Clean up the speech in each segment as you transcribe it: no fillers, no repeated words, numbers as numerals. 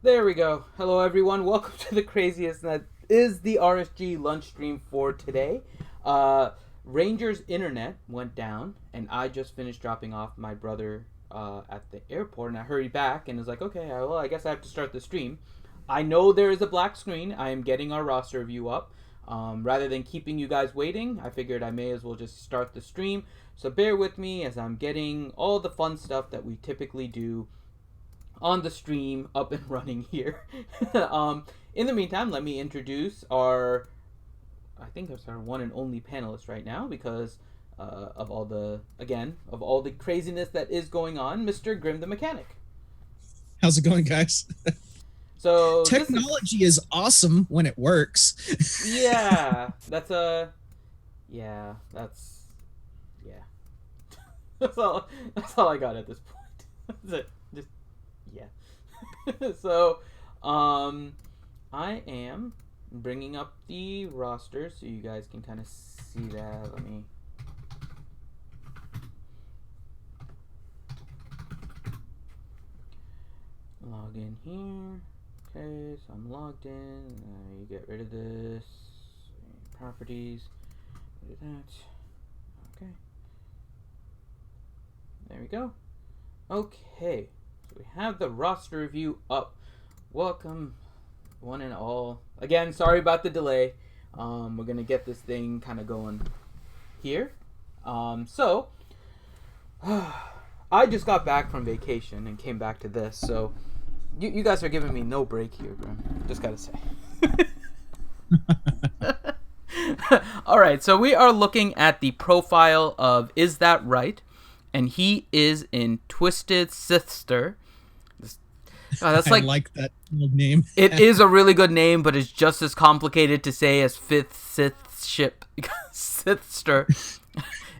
There we go. Hello, everyone. Welcome to the craziest that is the RSG lunch stream for today. Ranger's internet went down, and I just finished dropping off my brother at the airport, and I hurried back and was like, okay, well, I guess I have to start the stream. I know there is a black screen. I am getting our roster view up. Rather than keeping you guys waiting, I figured I may as well just start the stream. So bear with me as I'm getting all the fun stuff that we typically do on the stream up and running here. In the meantime, let me introduce I think that's our one and only panelist right now because of all the craziness that is going on, Mr. Grim the Mechanic. How's it going, guys? So Technology is awesome when it works. yeah, that's yeah, that's yeah. That's all I got at this point. That's it. Just yeah. So, I am bringing up the roster so you guys can kind of see that. Let me. Log in here. Okay, so I'm logged in. You get rid of this. Properties. Rid of that. Okay. There we go. Okay. So we have the roster review up. Welcome, one and all. Again, sorry about the delay. We're gonna get this thing kind of going here. So I just got back from vacation and came back to this. So you guys are giving me no break here, Grim. Just gotta say. All right. So we are looking at the profile of Is That Right? And he is in Twisted Sister. That's I like that name. It is a really good name, but it's just as complicated to say as Fifth Sith Ship Sithster.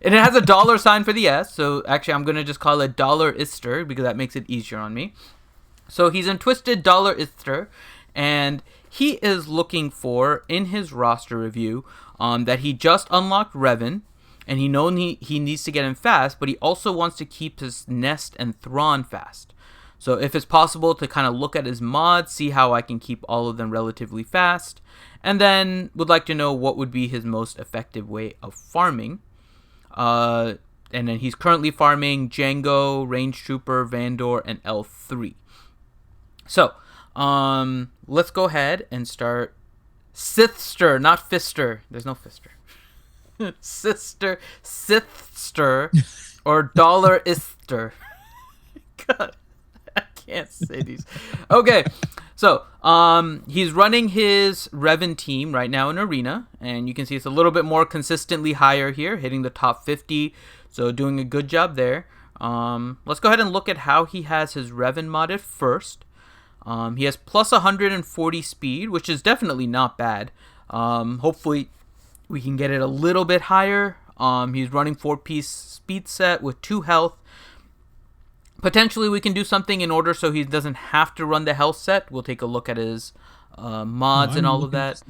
And it has a dollar sign for the S, so actually I'm gonna just call it Dollar Ister because that makes it easier on me. So he's in Twisted Dollar Ister, and he is looking for in his roster review that he just unlocked Revan. And he knows he needs to get him fast, but he also wants to keep his Nest and Thrawn fast. So if it's possible to kind of look at his mods, see how I can keep all of them relatively fast, and then would like to know what would be his most effective way of farming. And then he's currently farming Django, Range Trooper, Vandor, and L3. So let's go ahead and start Sithster, not Fister. There's no Fister. Sithster, or Dollar Ister. God, I can't say these. Okay, so he's running his Revan team right now in Arena, and you can see it's a little bit more consistently higher here, hitting the top 50, so doing a good job there. Let's go ahead and look at how he has his Revan modded first. He has plus 140 speed, which is definitely not bad. Hopefully we can get it a little bit higher. He's running 4-piece speed set with 2 health. Potentially we can do something in order so he doesn't have to run the health set. We'll take a look at his mods and all of that.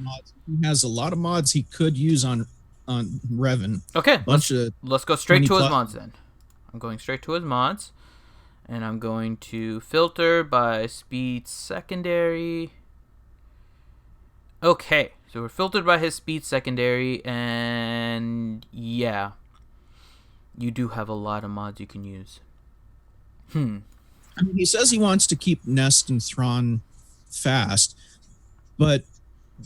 He has a lot of mods he could use on Revan. Okay, let's go straight to his mods then. I'm going straight to his mods. And I'm going to filter by speed secondary. Okay. So we're filtered by his speed secondary, and yeah, you do have a lot of mods you can use. I mean, he says he wants to keep Nest and Thrawn fast, but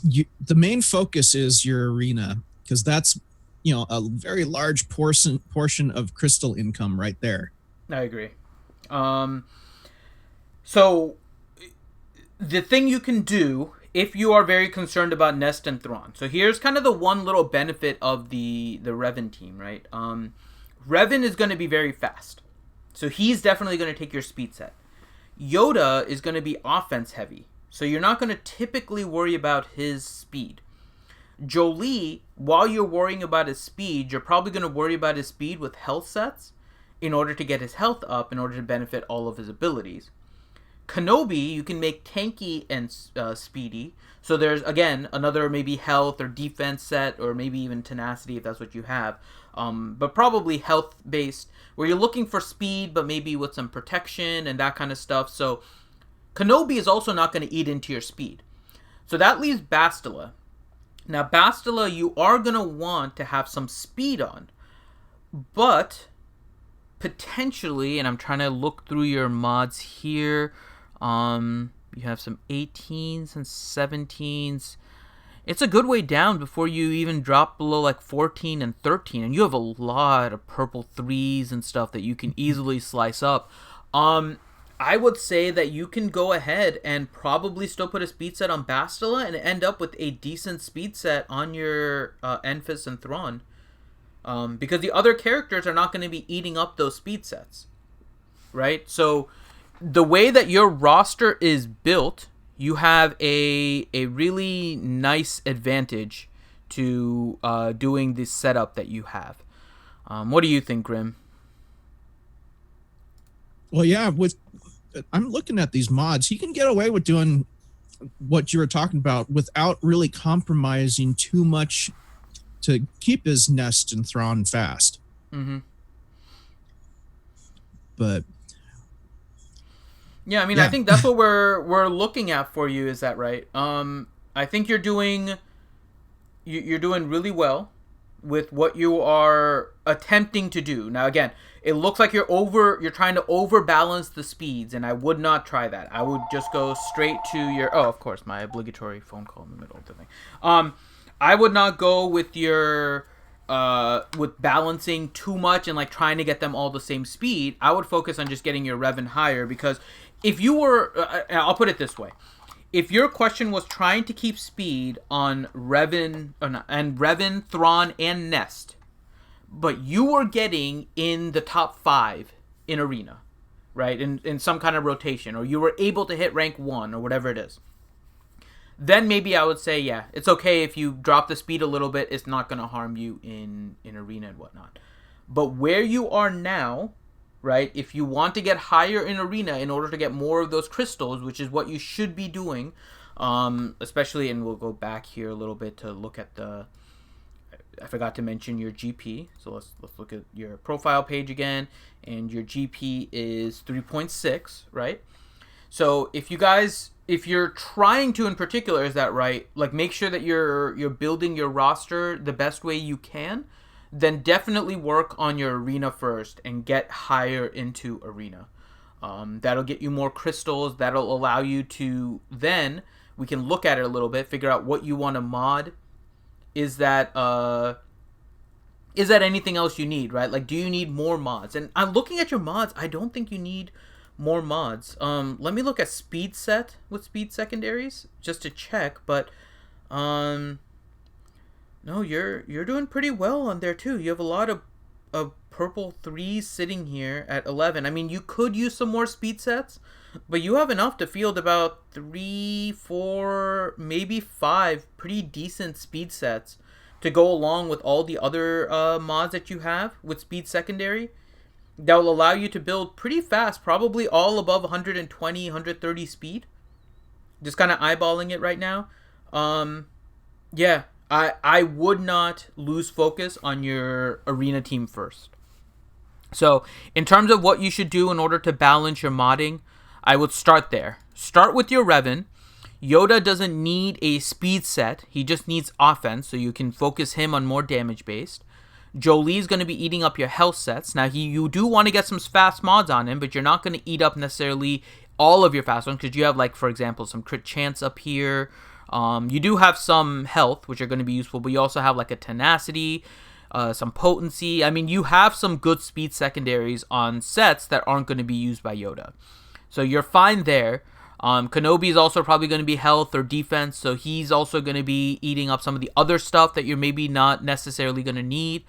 the main focus is your Arena, because that's a very large portion of crystal income right there. I agree. So the thing you can do if you are very concerned about Nest and Thrawn. So here's kind of the one little benefit of the Revan team, right? Revan is going to be very fast. So he's definitely going to take your speed set. Yoda is going to be offense heavy. So you're not going to typically worry about his speed. Jolie, while you're worrying about his speed, you're probably going to worry about his speed with health sets in order to get his health up, in order to benefit all of his abilities. Kenobi, you can make tanky and speedy. So there's, again, another maybe health or defense set, or maybe even tenacity if that's what you have. But probably health-based, where you're looking for speed, but maybe with some protection and that kind of stuff. So Kenobi is also not going to eat into your speed. So that leaves Bastila. Now, Bastila, you are going to want to have some speed on. But potentially, and I'm trying to look through your mods here, you have some 18s and 17s. It's a good way down before you even drop below like 14 and 13, and you have a lot of purple 3s and stuff that you can easily slice up. I would say that you can go ahead and probably still put a speed set on Bastila and end up with a decent speed set on your Enfys and Thrawn. Because the other characters are not going to be eating up those speed sets, right? So the way that your roster is built, you have a really nice advantage to doing this setup that you have. What do you think, Grim? Well, yeah, I'm looking at these mods. He can get away with doing what you were talking about without really compromising too much to keep his Nest and Thrawn fast. Mm-hmm. But yeah, I mean, I think that's what we're looking at for you. Is that right? I think you're doing really well with what you are attempting to do. Now, again, it looks like you're trying to overbalance the speeds, and I would not try that. I would just go straight to your. Oh, of course, my obligatory phone call in the middle of the thing. I would not go with your with balancing too much and like trying to get them all the same speed. I would focus on just getting your Revan higher, because if you were, I'll put it this way. If your question was trying to keep speed on Revan, Thrawn, and Nest, but you were getting in the top 5 in Arena, right, in some kind of rotation, or you were able to hit rank 1 or whatever it is, then maybe I would say, yeah, it's okay if you drop the speed a little bit. It's not going to harm you in Arena and whatnot. But where you are now, right, if you want to get higher in Arena in order to get more of those crystals, which is what you should be doing, especially, and we'll go back here a little bit to look at the, I forgot to mention your GP. So let's look at your profile page again, and your GP is 3.6, right? So if you're trying to, in particular, is that right, like make sure that you're building your roster the best way you can, then definitely work on your Arena first and get higher into Arena. That'll get you more crystals. That'll allow you to, then we can look at it a little bit, figure out what you want to mod. Is that anything else you need, right? Like, do you need more mods? And I'm looking at your mods. I don't think you need more mods. Let me look at speed set with speed secondaries just to check, but no, you're doing pretty well on there too. You have a lot of purple 3s sitting here at 11. I mean, you could use some more speed sets, but you have enough to field about 3, 4, maybe 5 pretty decent speed sets to go along with all the other mods that you have with speed secondary. That will allow you to build pretty fast, probably all above 120, 130 speed. Just kind of eyeballing it right now. Yeah, I would not lose focus on your Arena team first. So, in terms of what you should do in order to balance your modding, I would start there. Start with your Revan. Yoda doesn't need a speed set. He just needs offense, so you can focus him on more damage based. Jolie's going to be eating up your health sets. Now, you do want to get some fast mods on him, but you're not going to eat up necessarily all of your fast ones, because you have, like, for example, some crit chance up here. You do have some health, which are going to be useful, but you also have, like, a tenacity, some potency. I mean, you have some good speed secondaries on sets that aren't going to be used by Yoda. So you're fine there. Kenobi is also probably going to be health or defense, so he's also going to be eating up some of the other stuff that you're maybe not necessarily going to need.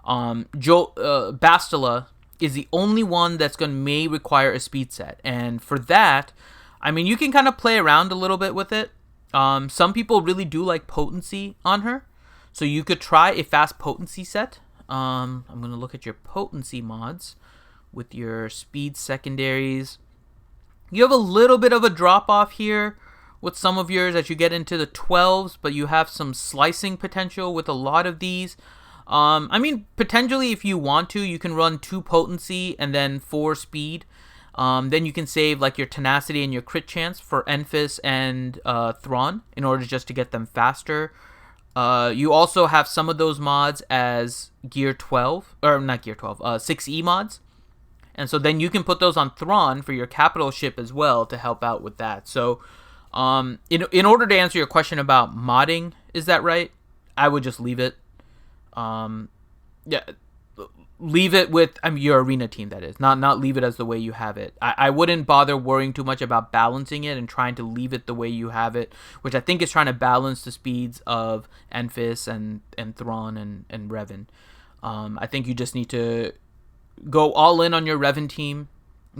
Bastila is the only one that's may require a speed set, and for that, I mean, you can kind of play around a little bit with it. Some people really do like potency on her, so you could try a fast potency set. I'm going to look at your potency mods with your speed secondaries. You have a little bit of a drop off here with some of yours as you get into the 12s, but you have some slicing potential with a lot of these. I mean, potentially if you want to, you can run 2 potency and then 4 speed. Then you can save like your tenacity and your crit chance for Enfys and Thrawn in order just to get them faster. You also have some of those mods as Gear 12, or not Gear 12, 6E mods. And so then you can put those on Thrawn for your capital ship as well to help out with that. So in order to answer your question about modding, is that right? I would just leave it. Yeah, leave it with your arena team, that is. Not leave it as the way you have it. I wouldn't bother worrying too much about balancing it and trying to leave it the way you have it, which I think is trying to balance the speeds of Enfys and Thrawn and Revan. I think you just need to go all in on your Revan team,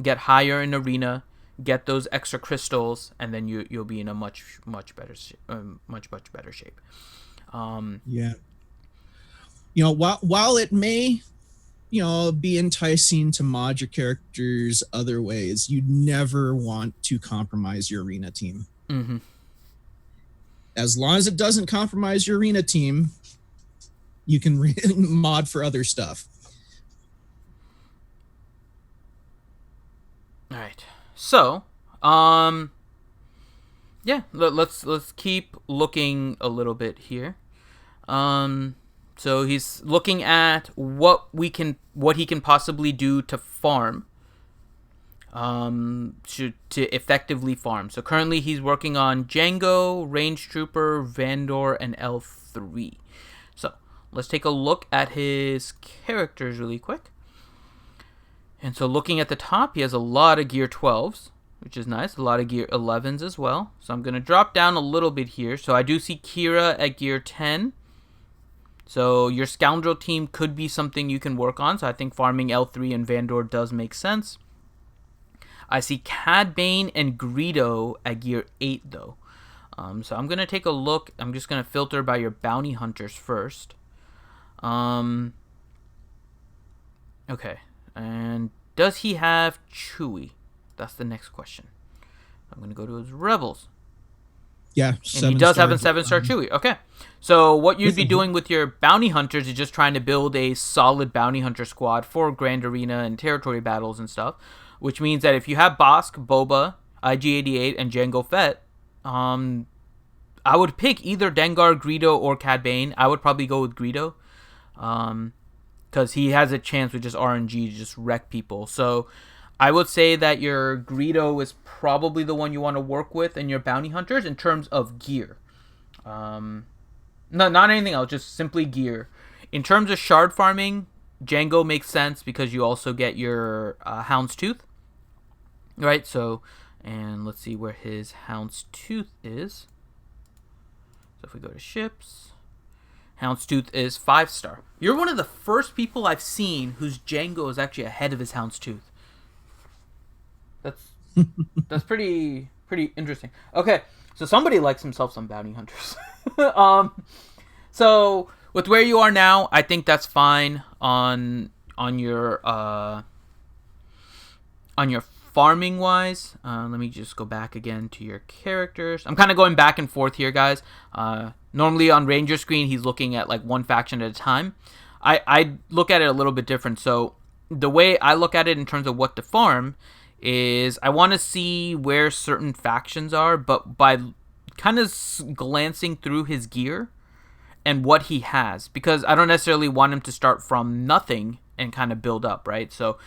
get higher in arena, get those extra crystals, and then you'll be in a much better shape. Yeah. While it may, be enticing to mod your characters other ways, you never want to compromise your arena team. Mm-hmm. As long as it doesn't compromise your arena team, you can mod for other stuff. All right. So, yeah, let's keep looking a little bit here. So he's looking at what he can possibly do to farm, to effectively farm. So currently he's working on Jango, Range Trooper, Vandor, and L3. So let's take a look at his characters really quick. And so looking at the top, he has a lot of Gear 12s, which is nice. A lot of Gear 11s as well. So I'm going to drop down a little bit here. So I do see Kira at Gear 10. So your Scoundrel team could be something you can work on. So I think farming L3 and Vandor does make sense. I see Cad Bane and Greedo at Gear 8, though. So I'm going to take a look. I'm just going to filter by your bounty hunters first. Okay. And does he have Chewie? That's the next question. I'm going to go to his Rebels. Yeah. And he does have a 7-star Chewie. Okay. So what you'd be doing with your bounty hunters is just trying to build a solid bounty hunter squad for Grand Arena and territory battles and stuff. Which means that if you have Bosk, Boba, IG-88, and Jango Fett, I would pick either Dengar, Greedo, or Cad Bane. I would probably go with Greedo. Because he has a chance with just RNG to just wreck people. So I would say that your Greedo is probably the one you want to work with in your bounty hunters in terms of gear. No, not anything else, just simply gear. In terms of shard farming, Jango makes sense because you also get your Houndstooth. Right, so, and let's see where his Houndstooth is. So if we go to ships... Houndstooth is 5-star. You're one of the first people I've seen whose Jango is actually ahead of his Houndstooth. That's pretty interesting. Okay, so somebody likes himself some bounty hunters. So with where you are now, I think that's fine on your farming wise. Let me just go back again to your characters. I'm kind of going back and forth here, guys. Normally on Ranger screen, he's looking at like one faction at a time. I look at it a little bit different. So the way I look at it in terms of what to farm is I want to see where certain factions are, but by kind of glancing through his gear and what he has, because I don't necessarily want him to start from nothing and kind of build up, right? So,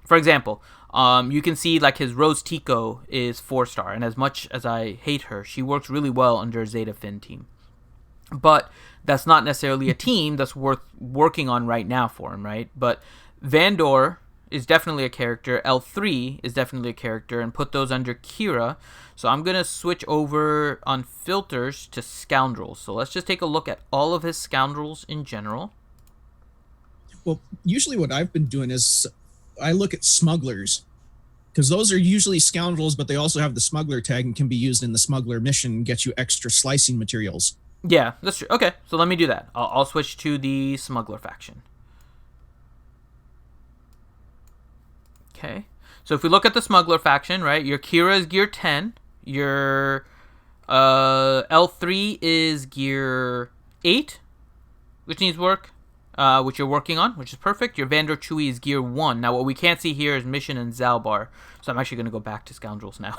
for example, you can see like his Rose Tico is 4-star, and as much as I hate her, she works really well under a Zeta Finn team. But that's not necessarily a team that's worth working on right now for him, right? But Vandor is definitely a character. L3 is definitely a character, and put those under Kira. So I'm going to switch over on filters to Scoundrels. So let's just take a look at all of his Scoundrels in general. Well, usually what I've been doing is I look at smugglers, because those are usually scoundrels, but they also have the smuggler tag and can be used in the smuggler mission and get you extra slicing materials. Yeah, that's true. Okay, so let me do that. I'll switch to the smuggler faction. Okay, so if we look at the smuggler faction, right, your Kira is gear 10, your L3 is gear 8, which needs work. which you're working on, which is perfect. Your Vandor Chewy is gear 1. Now, what we can't see here is Mission and Zalbar. So I'm actually going to go back to Scoundrels now.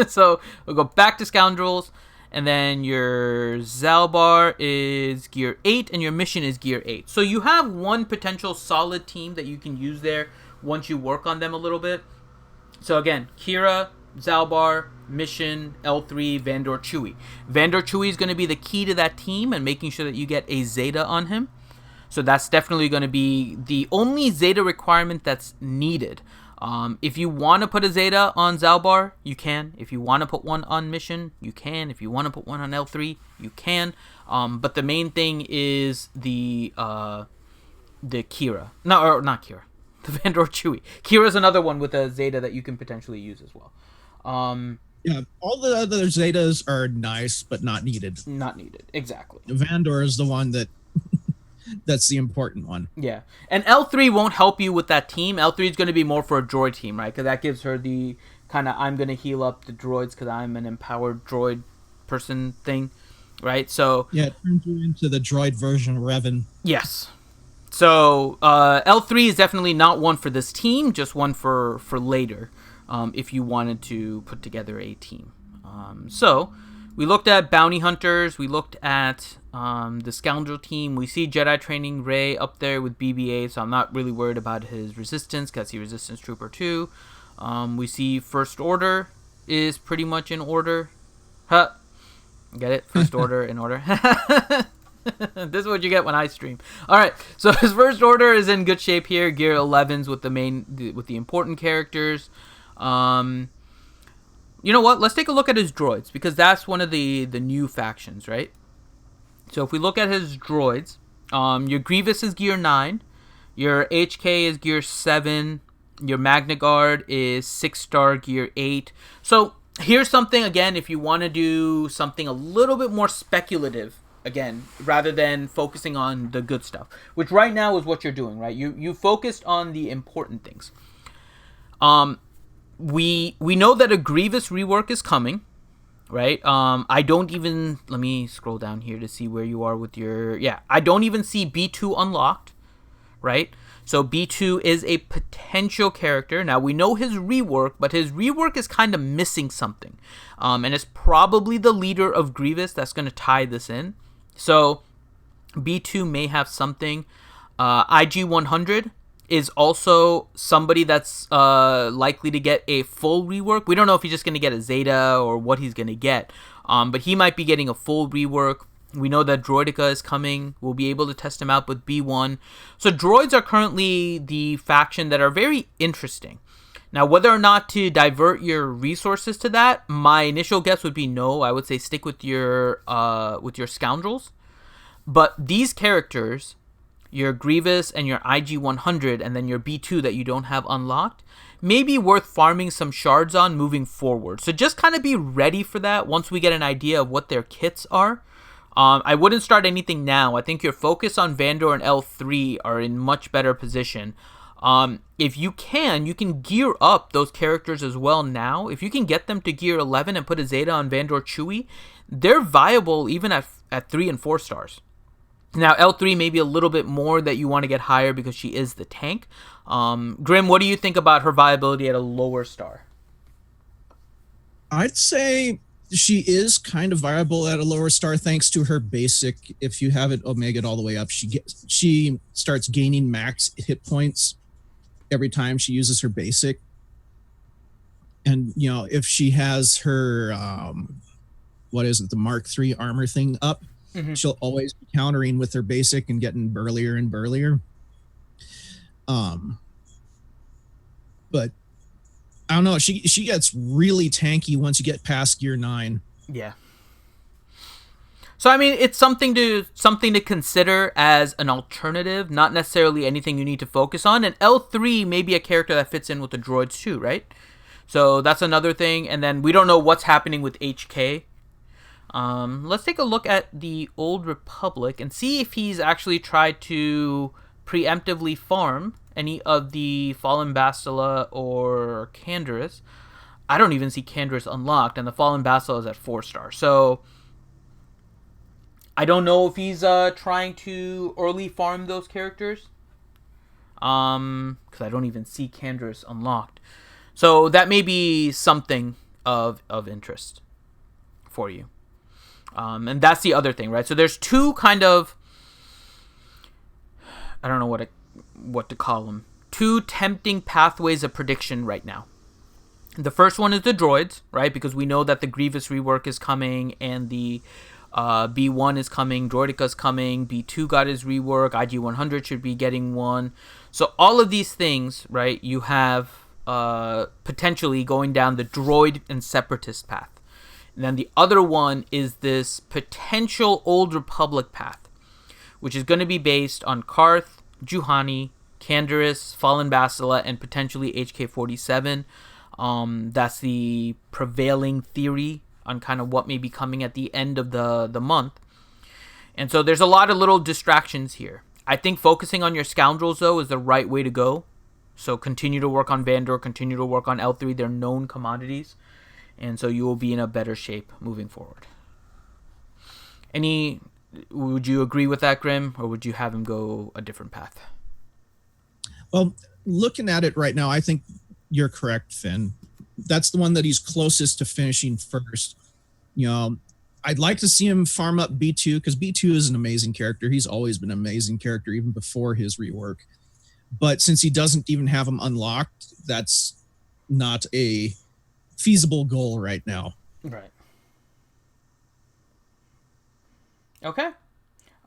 So we'll go back to Scoundrels. And then your Zalbar is gear 8, and your Mission is gear 8. So you have one potential solid team that you can use there once you work on them a little bit. So again, Kira, Zalbar, Mission, L3, Vandor Chewy. Vandor Chewy is going to be the key to that team and making sure that you get a Zeta on him. So that's definitely going to be the only Zeta requirement that's needed. If you want to put a Zeta on Zalbar, you can. If you want to put one on Mission, you can. If you want to put one on L3, you can. But the main thing is the Kira. No, or not Kira. The Vandor Chewy. Kira's another one with a Zeta that you can potentially use as well. Yeah, all the other Zetas are nice, but not needed. Not needed, exactly. Vandor is the one that's the important one. Yeah, and L3 won't help you with that team. L3 is going to be more for a droid team, right? Because that gives her the kind of I'm going to heal up the droids because I'm an empowered droid person thing, right? So yeah, it turns you into the droid version of Revan. Yes. So L3 is definitely not one for this team, just one for later if you wanted to put together a team. So we looked at Bounty Hunters. We looked at the Scoundrel team. We see Jedi Training Rey up there with BB-8, so I'm not really worried about his Resistance because he's Resistance Trooper too. We see First Order is pretty much in order. Huh. Get it? First Order in order. This is what you get when I stream. All right, so his First Order is in good shape here. Gear 11s with the important characters. You know what? Let's take a look at his droids because that's one of the new factions, right? So if we look at his droids, your Grievous is gear 9, your HK is gear 7, your Magna Guard is 6-star gear 8. So here's something again if you want to do something a little bit more speculative. Again, rather than focusing on the good stuff, which right now is what you're doing, right? You focused on the important things. We know that a Grievous rework is coming, right? I don't even let me scroll down here to see where you are with your I don't even see B2 unlocked, right? So B2 is a potential character. Now we know his rework, but his rework is kind of missing something, and it's probably the leader of Grievous that's going to tie this in. So B2 may have something. IG-100 is also somebody that's likely to get a full rework. We don't know if he's just going to get a Zeta or what he's going to get, but he might be getting a full rework. We know that Droideka is coming. We'll be able to test him out with B1. So droids are currently the faction that are very interesting. Now, whether or not to divert your resources to that, my initial guess would be no. I would say stick with your Scoundrels. But these characters, your Grievous and your IG-100, and then your B2 that you don't have unlocked, may be worth farming some shards on moving forward. So just kind of be ready for that once we get an idea of what their kits are. I wouldn't start anything now. I think your focus on Vandor and L3 are in much better position. If you can gear up those characters as well now. If you can get them to gear 11 and put a Zeta on Vandor Chewy, they're viable even at 3 and 4 stars. Now, L3 may be a little bit more that you want to get higher because she is the tank. Grim, what do you think about her viability at a lower star? I'd say she is kind of viable at a lower star thanks to her basic. If you have it Omega all the way up, she starts gaining max hit points every time she uses her basic. And, you know, if she has her, the Mark III armor thing up, she'll always be countering with her basic and getting burlier and burlier. But I don't know. She gets really tanky once you get past gear 9. Yeah. So I mean, it's something to consider as an alternative, not necessarily anything you need to focus on. And L3 may be a character that fits in with the droids too, right? So that's another thing. And then we don't know what's happening with HK. Let's take a look at the Old Republic and see if he's actually tried to preemptively farm any of the Fallen Bastila or Canderous. I don't even see Canderous unlocked, and the Fallen Bastila is at 4 stars. So I don't know if he's trying to early farm those characters. Because I don't even see Candra's unlocked. So that may be something of interest for you. And that's the other thing, right? So there's two kind of, I don't know what to call them. Two tempting pathways of prediction right now. The first one is the droids, right? Because we know that the Grievous rework is coming and the B1 is coming, Droidica's coming, B2 got his rework, IG-100 should be getting one. So all of these things, right, you have potentially going down the droid and separatist path. And then the other one is this potential Old Republic path, which is going to be based on Karth, Juhani, Canderous, Fallen Bastila, and potentially HK-47. That's the prevailing theory on kind of what may be coming at the end of the month. And so there's a lot of little distractions here. I think focusing on your scoundrels, though, is the right way to go. So continue to work on Vandor, continue to work on L3. They're known commodities. And so you will be in a better shape moving forward. Would you agree with that, Grim? Or would you have him go a different path? Well, looking at it right now, I think you're correct, Finn. That's the one that he's closest to finishing first. I'd like to see him farm up B2 because B2 is an amazing character. He's always been an amazing character even before his rework. But since he doesn't even have him unlocked, that's not a feasible goal right now. Right. Okay.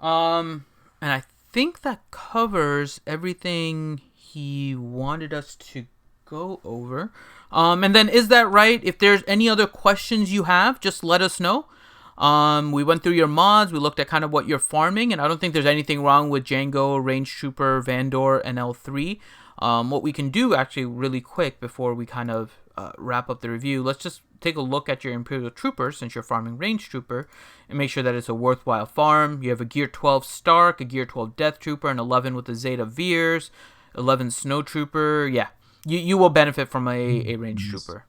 And I think that covers everything he wanted us to go over. And then, is that right? If there's any other questions you have, just let us know. We went through your mods. We looked at kind of what you're farming, and I don't think there's anything wrong with Django, Range Trooper, Vandor, and L3. What we can do actually really quick before we kind of wrap up the review, let's just take a look at your Imperial Trooper since you're farming Range Trooper and make sure that it's a worthwhile farm. You have a Gear 12 Stark, a Gear 12 Death Trooper, and 11 with the Zeta Veers, 11 Snow Trooper. Yeah, you will benefit from a Range Trooper.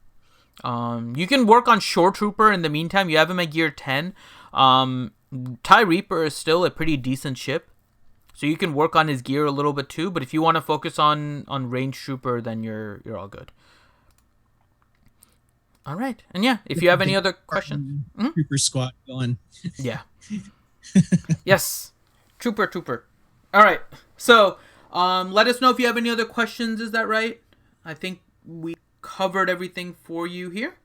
You can work on Shore Trooper in the meantime. You have him at Gear 10. TIE Reaper is still a pretty decent ship, so you can work on his gear a little bit too. But if you want to focus on Range Trooper, then you're all good. All right, and yeah, if you have any other questions, Trooper squad going. Yeah. Yes, Trooper. All right, so let us know if you have any other questions. Is that right? I think we covered everything for you here.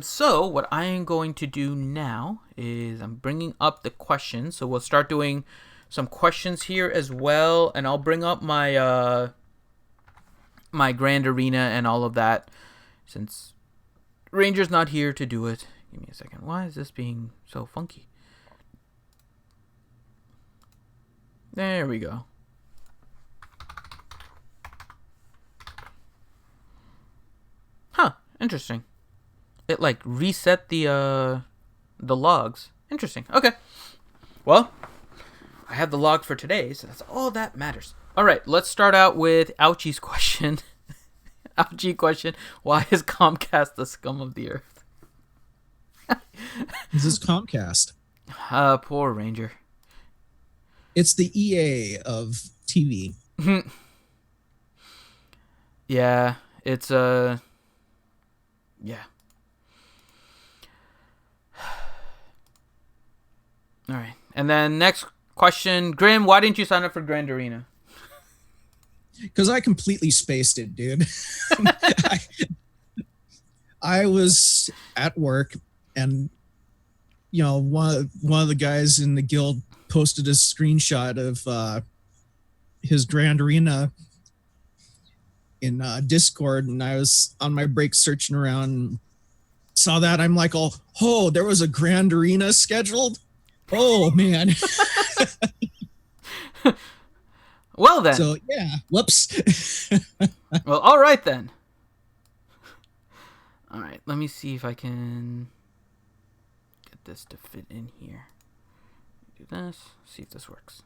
So what I am going to do now is I'm bringing up the questions. So we'll start doing some questions here as well, and I'll bring up my my Grand Arena and all of that since Ranger's not here to do it. Give me a second. Why is this being so funky? There we go. Huh, interesting. It like reset the logs. Interesting. Okay. Well, I have the log for today, so that's all that matters. All right, let's start out with Ouchie's question. Ouchie question: why is Comcast the scum of the earth? This is Comcast. Poor Ranger. It's the EA of TV. Yeah, it's yeah. All right, and then next question, Grim. Why didn't you sign up for Grand Arena? Because I completely spaced it, dude. I was at work, and one of the guys in the guild posted a screenshot of his Grand Arena in Discord, and I was on my break searching around and saw that. I'm like, oh, there was a Grand Arena scheduled. Oh man. Well then. So yeah, whoops. Well, all right then. All right, let me see if I can get this to fit in here. Do this. See if this works.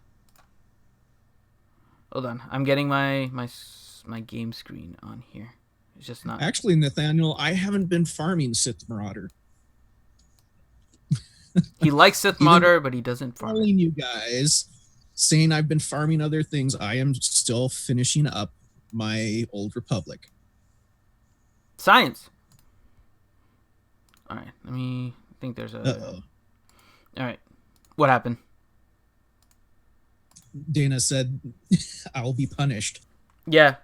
Hold on, I'm getting my game screen on here. It's just not. Actually, Nathaniel, I haven't been farming Sith Marauder. He likes Sith Even Modder, but he doesn't farm it. telling you guys, saying I've been farming other things, I am still finishing up my Old Republic. Science. All right, let me think. There's a. Uh-oh. All right, what happened? Dana said, "I will be punished." Yeah.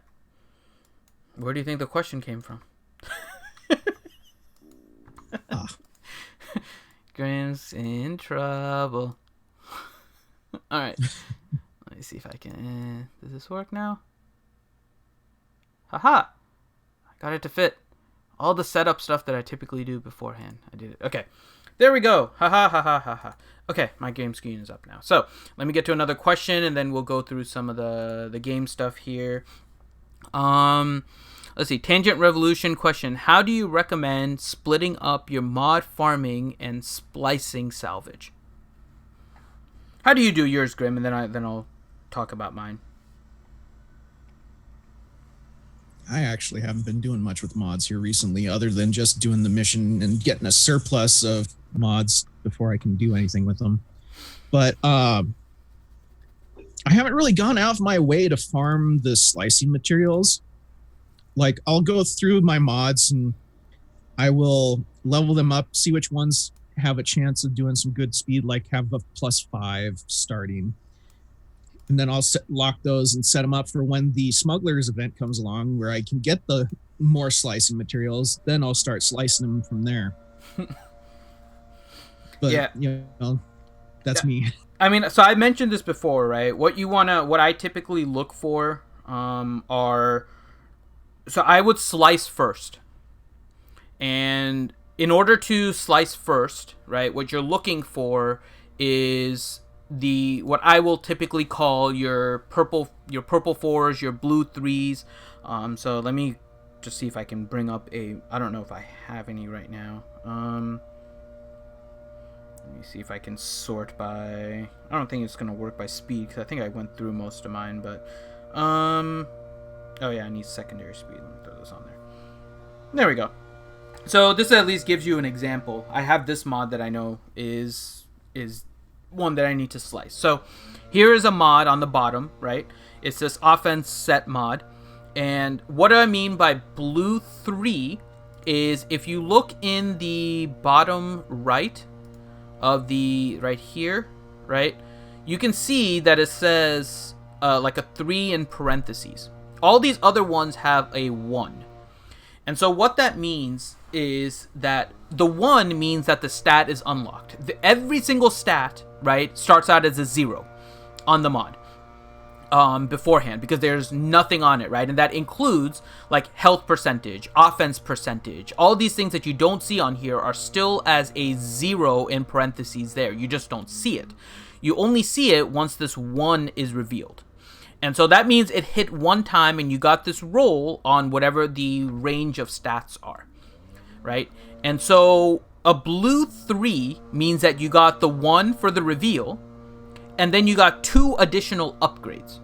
Where do you think the question came from? Ah. Grim's in trouble. All right. Let me see if I can. Does this work now? Haha! I got it to fit. All the setup stuff that I typically do beforehand. I did it. Okay. There we go. Ha ha ha ha ha ha. Okay, my game screen is up now. So let me get to another question, and then we'll go through some of the game stuff here. Let's see. Tangent Revolution question: how do you recommend splitting up your mod farming and splicing salvage? How do you do yours, Grim? And then I'll talk about mine. I actually haven't been doing much with mods here recently, other than just doing the mission and getting a surplus of mods before I can do anything with them. But I haven't really gone out of my way to farm the slicing materials. Like, I'll go through my mods and I will level them up, see which ones have a chance of doing some good speed, like have a +5 starting. And then I'll lock those and set them up for when the smugglers event comes along, where I can get the more slicing materials. Then I'll start slicing them from there. But yeah, you know, that's me. I mean, so I mentioned this before, right? What I typically look for are, so I would slice first. And in order to slice first, right, what you're looking for is what I will typically call your purple 4s, your blue 3s. So let me just see if I can bring up I don't know if I have any right now. Let me see if I can sort by, I don't think it's going to work by speed, because I think I went through most of mine, but, oh yeah, I need secondary speed. Let me throw this on there. There we go. So this at least gives you an example. I have this mod that I know is one that I need to slice. So here is a mod on the bottom, right? It's this offense set mod. And what I mean by blue 3 is, if you look in the bottom right of right here, right, you can see that it says like a 3 in parentheses. All these other ones have a 1. And so what that means is that the 1 means that the stat is unlocked. Every single stat, right, starts out as a 0 on the mod beforehand, because there's nothing on it, right? And that includes like health percentage, offense percentage. All these things that you don't see on here are still as a 0 in parentheses there. You just don't see it. You only see it once this 1 is revealed. And so that means it hit one time and you got this roll on whatever the range of stats are, right? And so a blue 3 means that you got the 1 for the reveal, and then you got 2 additional upgrades.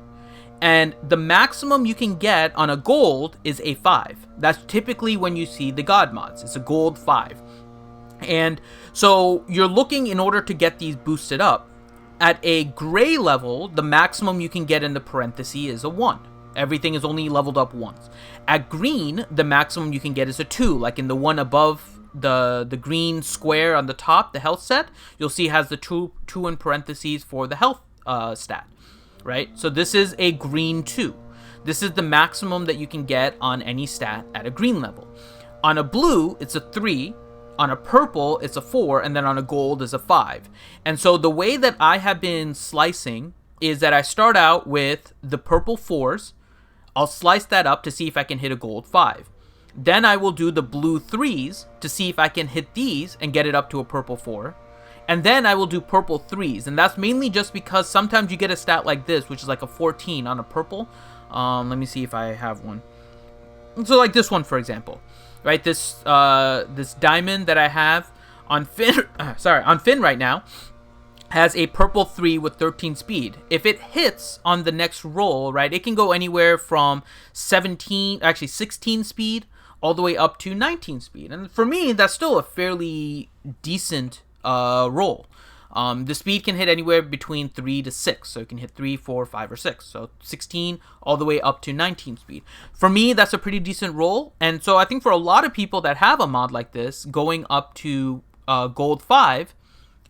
And the maximum you can get on a gold is a 5. That's typically when you see the god mods. It's a gold 5. And so you're looking, in order to get these boosted up, at a gray level, the maximum you can get in the parenthesis is a 1. Everything is only leveled up once. At green, the maximum you can get is a 2, like in the one above the green square on the top, the health set, you'll see has the 2 in parentheses for the health stat, right? So this is a green 2. This is the maximum that you can get on any stat at a green level. On a blue, it's a 3. On a purple, it's a 4, and then on a gold is a 5. And so the way that I have been slicing is that I start out with the purple 4s. I'll slice that up to see if I can hit a gold 5. Then I will do the blue 3s to see if I can hit these and get it up to a purple 4. And then I will do purple 3s. And that's mainly just because sometimes you get a stat like this, which is like a 14 on a purple. Let me see if I have one. So like this one, for example. Right, this diamond that I have on Finn, on Finn right now, has a purple 3 with 13 speed. If it hits on the next roll, right, it can go anywhere from 16 speed all the way up to 19 speed. And for me, that's still a fairly decent roll. The speed can hit anywhere between 3 to 6. So it can hit 3, 4, 5, or 6. So 16 all the way up to 19 speed. For me, that's a pretty decent roll. And so I think for a lot of people that have a mod like this, going up to gold 5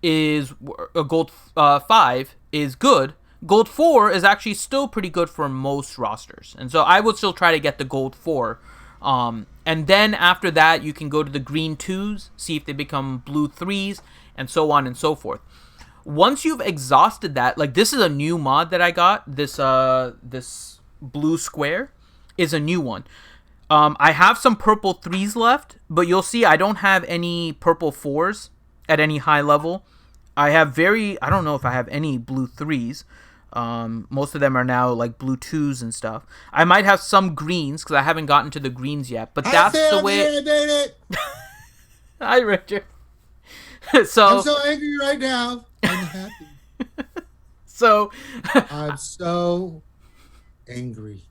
is gold 5 is good. Gold 4 is actually still pretty good for most rosters. And so I would still try to get the gold 4. And then after that, you can go to the green 2s, see if they become blue 3s, and so on and so forth. Once you've exhausted that, like this is a new mod that I got. This blue square is a new one. I have some purple 3s left, but you'll see I don't have any purple 4s at any high level. I don't know if I have any blue 3s. Most of them are now like blue 2s and stuff. I might have some greens because I haven't gotten to the greens yet, but that's the way. I made it. Hi, Richard. So I'm so angry right now. I'm happy. So I'm so angry.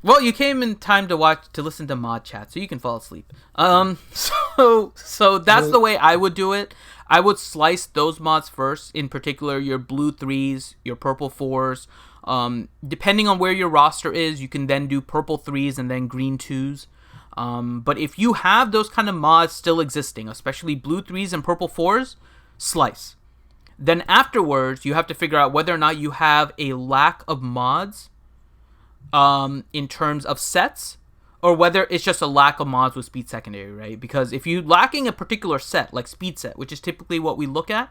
well, you came in time to listen to mod chat, so you can fall asleep. So that's the way I would do it. I would slice those mods first, in particular your blue 3s, your purple 4s. Depending on where your roster is, you can then do purple 3s and then green 2s. But if you have those kind of mods still existing, especially blue 3s and purple 4s, slice. Then afterwards, you have to figure out whether or not you have a lack of mods in terms of sets, or whether it's just a lack of mods with speed secondary, right? Because if you're lacking a particular set, like speed set, which is typically what we look at,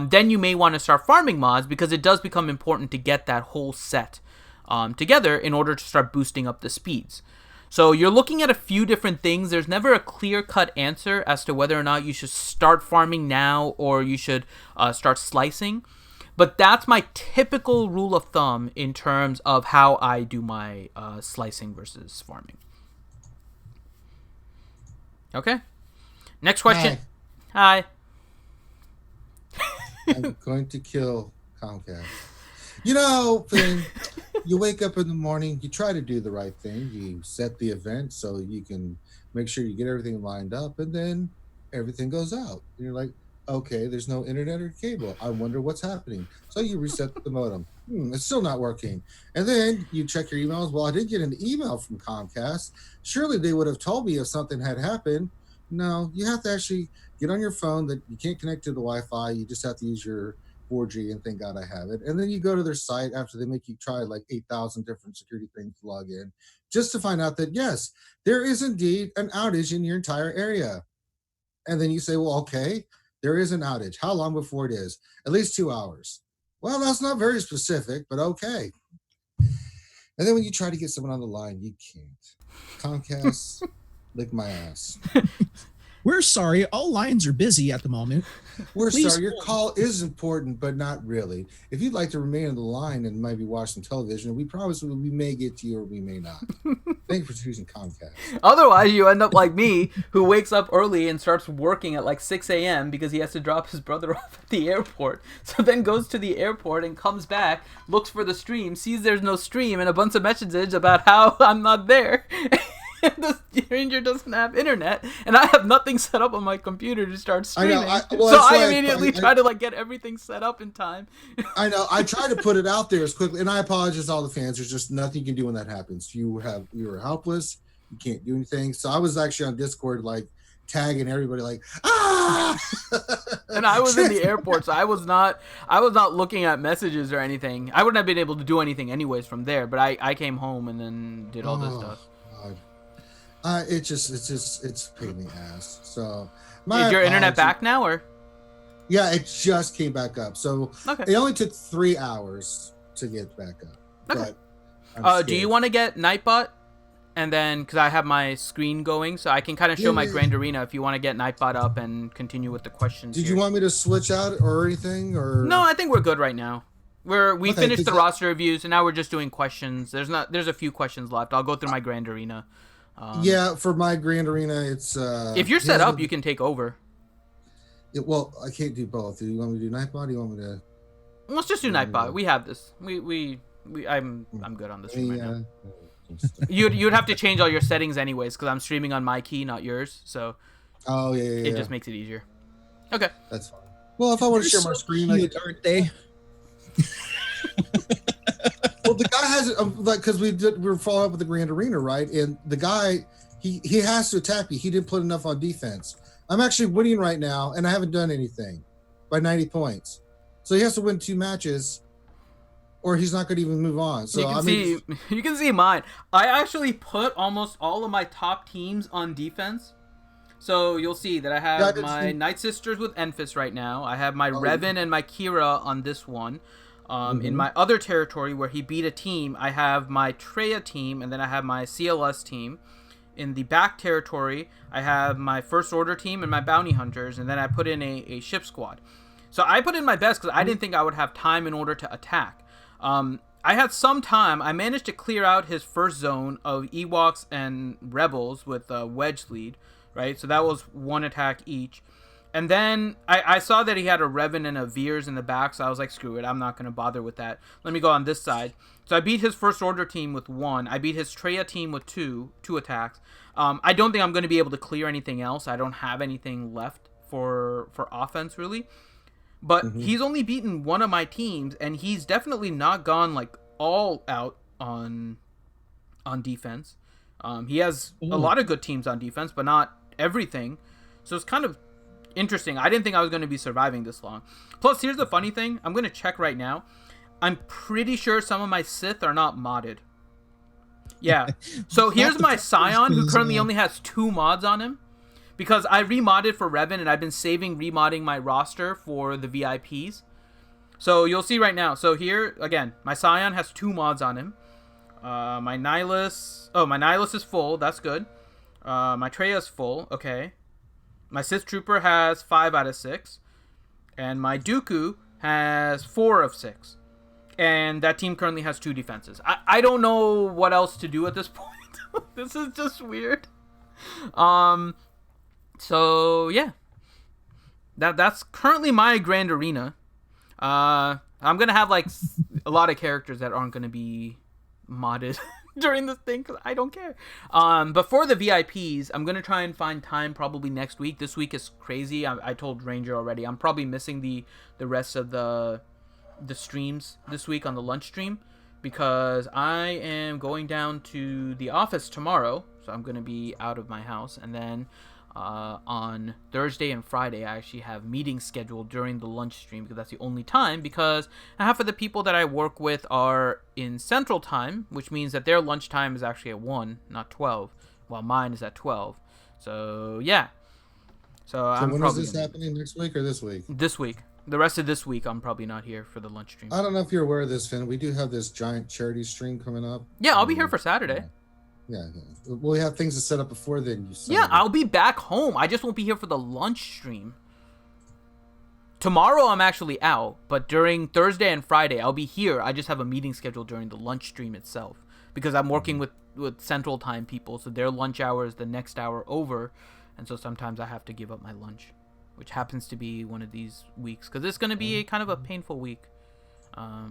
then you may want to start farming mods, because it does become important to get that whole set together in order to start boosting up the speeds. So you're looking at a few different things. There's never a clear-cut answer as to whether or not you should start farming now or you should start slicing. But that's my typical rule of thumb in terms of how I do my slicing versus farming. Okay. Next question. Hi. I'm going to kill Comcast. You know, Finn, you wake up in the morning, you try to do the right thing. You set the event so you can make sure you get everything lined up, and then everything goes out. And you're like, okay, there's no internet or cable. I wonder what's happening. So you reset the modem. It's still not working. And then you check your emails. Well, I did get an email from Comcast. Surely they would have told me if something had happened. No, you have to actually get on your phone. That you can't connect to the Wi-Fi. You just have to use your 4G, and thank God I have it. And then you go to their site after they make you try like 8,000 different security things to log in, just to find out that, yes, there is indeed an outage in your entire area. And then you say, well, okay, there is an outage. How long before it is? At least 2 hours. Well, that's not very specific, but okay. And then when you try to get someone on the line, you can't. Comcast, lick my ass. We're sorry. All lines are busy at the moment. We're Please sorry. Your call is important, but not really. If you'd like to remain on the line and maybe watch some television, we promise we may get to you or we may not. Thank you for choosing Comcast. Otherwise, you end up like me, who wakes up early and starts working at like 6 a.m. because he has to drop his brother off at the airport. So then goes to the airport and comes back, looks for the stream, sees there's no stream, and a bunch of messages about how I'm not there. The stranger doesn't have internet, and I have nothing set up on my computer to start streaming. I immediately try to like get everything set up in time. I know. I try to put it out there as quickly, and I apologize to all the fans. There's just nothing you can do when that happens. You are helpless. You can't do anything. So I was actually on Discord, like tagging everybody, like And I was in the airport, so I was not looking at messages or anything. I wouldn't have been able to do anything anyways from there. But I came home and then did all this stuff. God. It's a pain in the ass. So is your internet back now, or? Yeah, it just came back up. So It only took 3 hours to get back up. Okay. But do you want to get Nightbot? And then, because I have my screen going, so I can kind of show my Grand Arena if you want to get Nightbot up and continue with the questions. Did you want me to switch out or anything? Or no, I think we're good right now. We finished the roster reviews, and now we're just doing questions. There's a few questions left. I'll go through my Grand Arena. For my Grand Arena, it's if you're set up, you can take over. Well, I can't do both. Do you want me to do Nightbot? Do you want me to? Let's just do Nightbot. We have this. I'm good on this right now. You'd have to change all your settings anyways, because I'm streaming on my key, not yours. So Oh yeah, It just makes it easier. Okay. That's fine. Well, if I want to share my screen, cute, aren't they? well, the guy has like because we were following up with the Grand Arena, right? And the guy he has to attack me. He didn't put enough on defense. I'm actually winning right now, and I haven't done anything by 90 points. So he has to win 2 matches, or he's not going to even move on. So you can see mine. I actually put almost all of my top teams on defense. So you'll see that I have my Night Sisters with Enfys right now. I have my Revan and my Kira on this one. In my other territory where he beat a team, I have my Treya team, and then I have my CLS team. In the back territory, I have my First Order team and my Bounty Hunters, and then I put in a ship squad. So I put in my best because I didn't think I would have time in order to attack. I had some time. I managed to clear out his first zone of Ewoks and Rebels with Wedge lead. Right, so that was 1 attack each. And then I saw that he had a Revan and a Veers in the back, so I was like, screw it, I'm not going to bother with that. Let me go on this side. So I beat his First Order team with 1. I beat his Treya team with 2 attacks. I don't think I'm going to be able to clear anything else. I don't have anything left for offense, really. But he's only beaten 1 of my teams, and he's definitely not gone, like, all out on defense. He has a lot of good teams on defense, but not everything. So it's kind of interesting. I didn't think I was going to be surviving this long. Plus, here's the funny thing. I'm going to check right now. I'm pretty sure some of my Sith are not modded. Yeah. So here's my Scion, who currently only has 2 mods on him. Because I remodded for Revan, and I've been saving remodding my roster for the VIPs. So you'll see right now. So here, again, my Scion has 2 mods on him. My Nihilus... Oh, my Nihilus is full. That's good. My Treya is full. Okay. My Sith Trooper has 5 out of 6. And my Dooku has 4 of 6. And that team currently has 2 defenses. I don't know what else to do at this point. This is just weird. So, yeah. That's currently my Grand Arena. I'm going to have, like, a lot of characters that aren't going to be modded during this thing because I don't care. But for the VIPs, I'm gonna try and find time probably next week. This week is crazy. I told Ranger already. I'm probably missing the rest of the streams this week on the lunch stream because I am going down to the office tomorrow. So I'm gonna be out of my house, and then on Thursday and Friday I actually have meetings scheduled during the lunch stream because that's the only time, because half of the people that I work with are in Central Time, which means that their lunch time is actually at 1, not 12, while mine is at 12. So yeah. So when is this happening, next week or this week? This week. The rest of this week I'm probably not here for the lunch stream. I don't know if you're aware of this, Finn. We do have this giant charity stream coming up. Yeah, I'll be here for Saturday. Yeah. We have things to set up before then. Yeah, I'll be back home. I just won't be here for the lunch stream. Tomorrow I'm actually out, but during Thursday and Friday I'll be here. I just have a meeting scheduled during the lunch stream itself because I'm working with Central Time people, so their lunch hour is the next hour over, and so sometimes I have to give up my lunch, which happens to be one of these weeks because it's going to be kind of a painful week.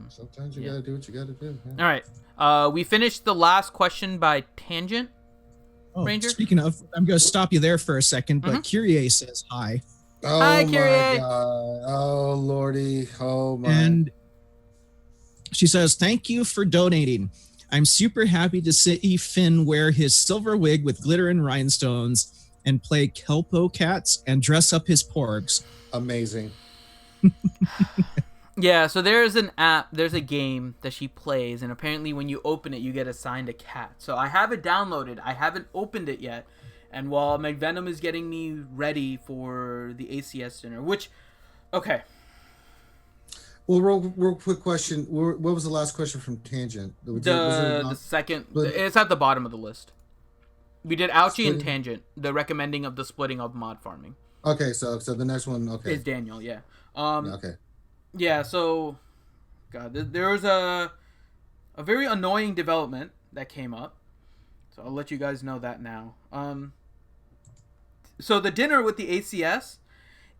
Sometimes you gotta do what you gotta do. Yeah. All right. We finished the last question by Tangent. Oh, Ranger? Speaking of, I'm going to stop you there for a second, but Kyrie says hi. Oh, hi, my Kyrie. God. Oh, Lordy. Oh, my. And she says, thank you for donating. I'm super happy to see Finn wear his silver wig with glitter and rhinestones and play Kelpo cats and dress up his porgs. Amazing. Yeah, so there's a game that she plays, and apparently when you open it, you get assigned a cat. So I have it downloaded. I haven't opened it yet. And while McVenom is getting me ready for the ACS dinner, which, okay. Well, real quick question. What was the last question from Tangent? The second, it's at the bottom of the list. We did Ouchie and Tangent, the recommending of the splitting of mod farming. Okay, so the next one, okay. Is Daniel, yeah. Okay. Yeah, so, God, there was a very annoying development that came up. So I'll let you guys know that now. So the dinner with the ACS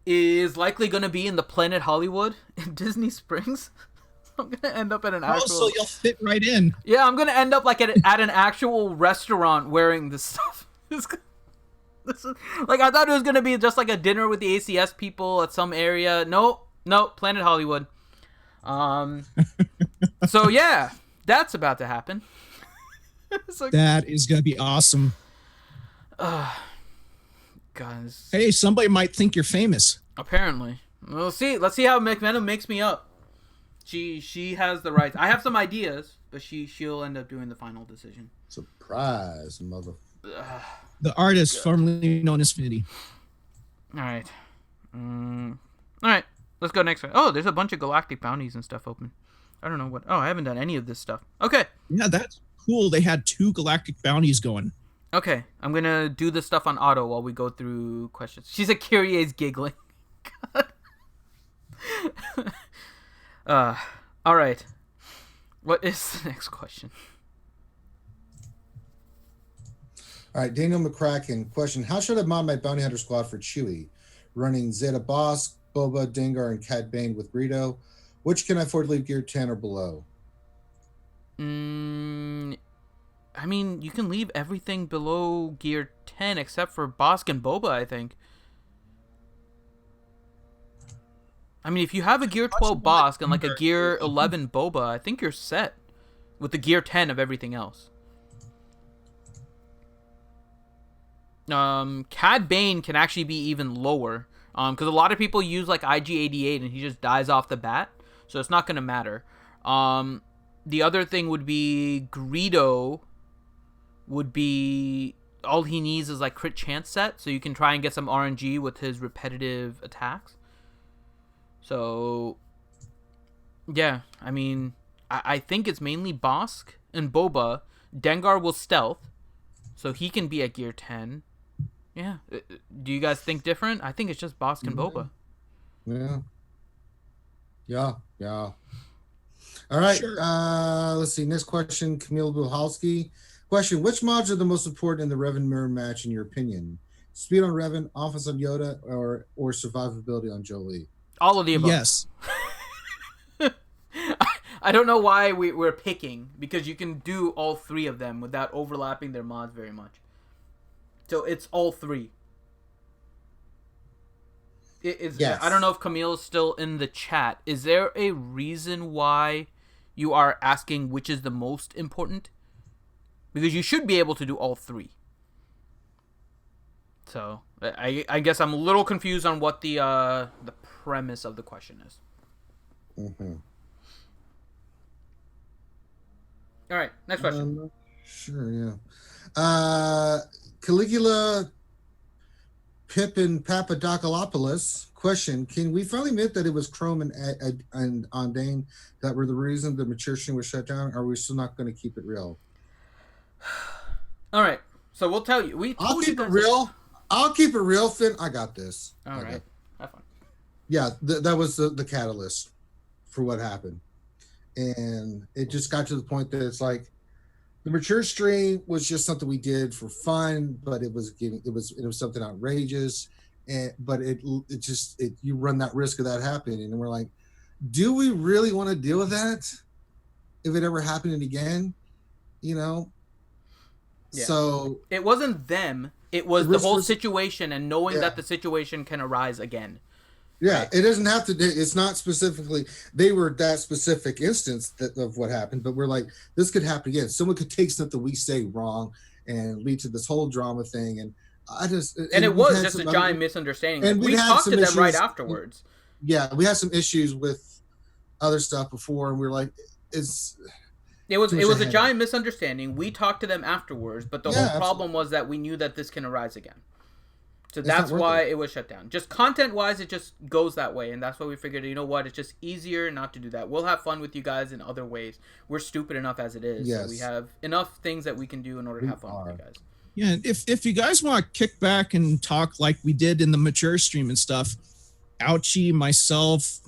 is likely going to be in the Planet Hollywood in Disney Springs. I'm going to end up at an actual... Oh, so you'll fit right in. Yeah, I'm going to end up like at an actual restaurant wearing this stuff. This is, like, I thought it was gonna be just like a dinner with the ACS people at some area. No, Planet Hollywood. So yeah, that's about to happen. So, that is gonna be awesome. Guys. Hey, somebody might think you're famous. Apparently. We'll see. Let's see how McMenamin makes me up. She has the rights. I have some ideas, but she'll end up doing the final decision. Surprise, mother. The artist formerly known as Finity. All right. All right. Let's go next one. Oh, there's a bunch of galactic bounties and stuff open. I don't know what. Oh, I haven't done any of this stuff. Okay. Yeah, that's cool. They had 2 galactic bounties going. Okay, I'm gonna do this stuff on auto while we go through questions. She said Kyrie's giggling. All right. What is the next question? All right, Daniel McCracken. Question: how should I mod my bounty hunter squad for Chewie? Running Zeta Boss, Boba, Dengar, and Cad Bane with Greedo. Which can I afford to leave gear 10 or below? I mean, you can leave everything below gear 10 except for Bosk and Boba, I think. I mean, if you have a gear 12 Bosk and like a gear 11 Boba, I think you're set with the gear 10 of everything else. Cad Bane can actually be even lower, because a lot of people use like IG-88 and he just dies off the bat, so it's not going to matter. The other thing would be Greedo would be, all he needs is like crit chance set, so you can try and get some RNG with his repetitive attacks. So yeah, I mean, I think it's mainly Bosk and Boba. Dengar will stealth, so he can be at gear 10. Yeah. Do you guys think different? I think it's just Bosk and Boba. Yeah. All right. Sure. Let's see. Next question, Camille Buhalski. Question: which mods are the most important in the Revan mirror match, in your opinion? Speed on Revan, offense on Yoda, or survivability on Jolie? All of the above. Yes. I don't know why we're picking, because you can do all 3 of them without overlapping their mods very much. So it's all 3. Yes. I don't know if Camille's still in the chat. Is there a reason why you are asking which is the most important? Because you should be able to do all 3. So I guess I'm a little confused on what the premise of the question is. Mm-hmm. All right, next question. Sure, yeah. Caligula Pippin Papadopoulos. Question: can we finally admit that it was Chrome and Ondane that were the reason the mature stream was shut down? Or are we still not going to keep it real? All right, so we'll tell you. I'll keep it real. I'll keep it real, Finn. I got this. All right, have fun. Yeah, that was the catalyst for what happened, and it just got to the point that it's like the mature stream was just something we did for fun, but it was something outrageous, but you run that risk of that happening, and we're like, do we really want to deal with that if it ever happened again? Yeah. So it wasn't them. It was the whole situation, and knowing that the situation can arise again. Yeah, right. It doesn't have to. It's not specifically. They were that specific instance of what happened, but we're like, this could happen again. Someone could take something we say wrong and lead to this whole drama thing, and it was just a giant misunderstanding. And we talked to them right afterwards. Yeah, we had some issues with other stuff before, and we were like, It was a giant misunderstanding. We talked to them afterwards, but the whole problem was that we knew that this can arise again. So that's why it was shut down. Just content-wise, it just goes that way, and that's why we figured, you know what, it's just easier not to do that. We'll have fun with you guys in other ways. We're stupid enough as it is. Yes. So we have enough things that we can do in order to have fun with you guys. Yeah, if you guys want to kick back and talk like we did in the mature stream and stuff, Ouchie, myself,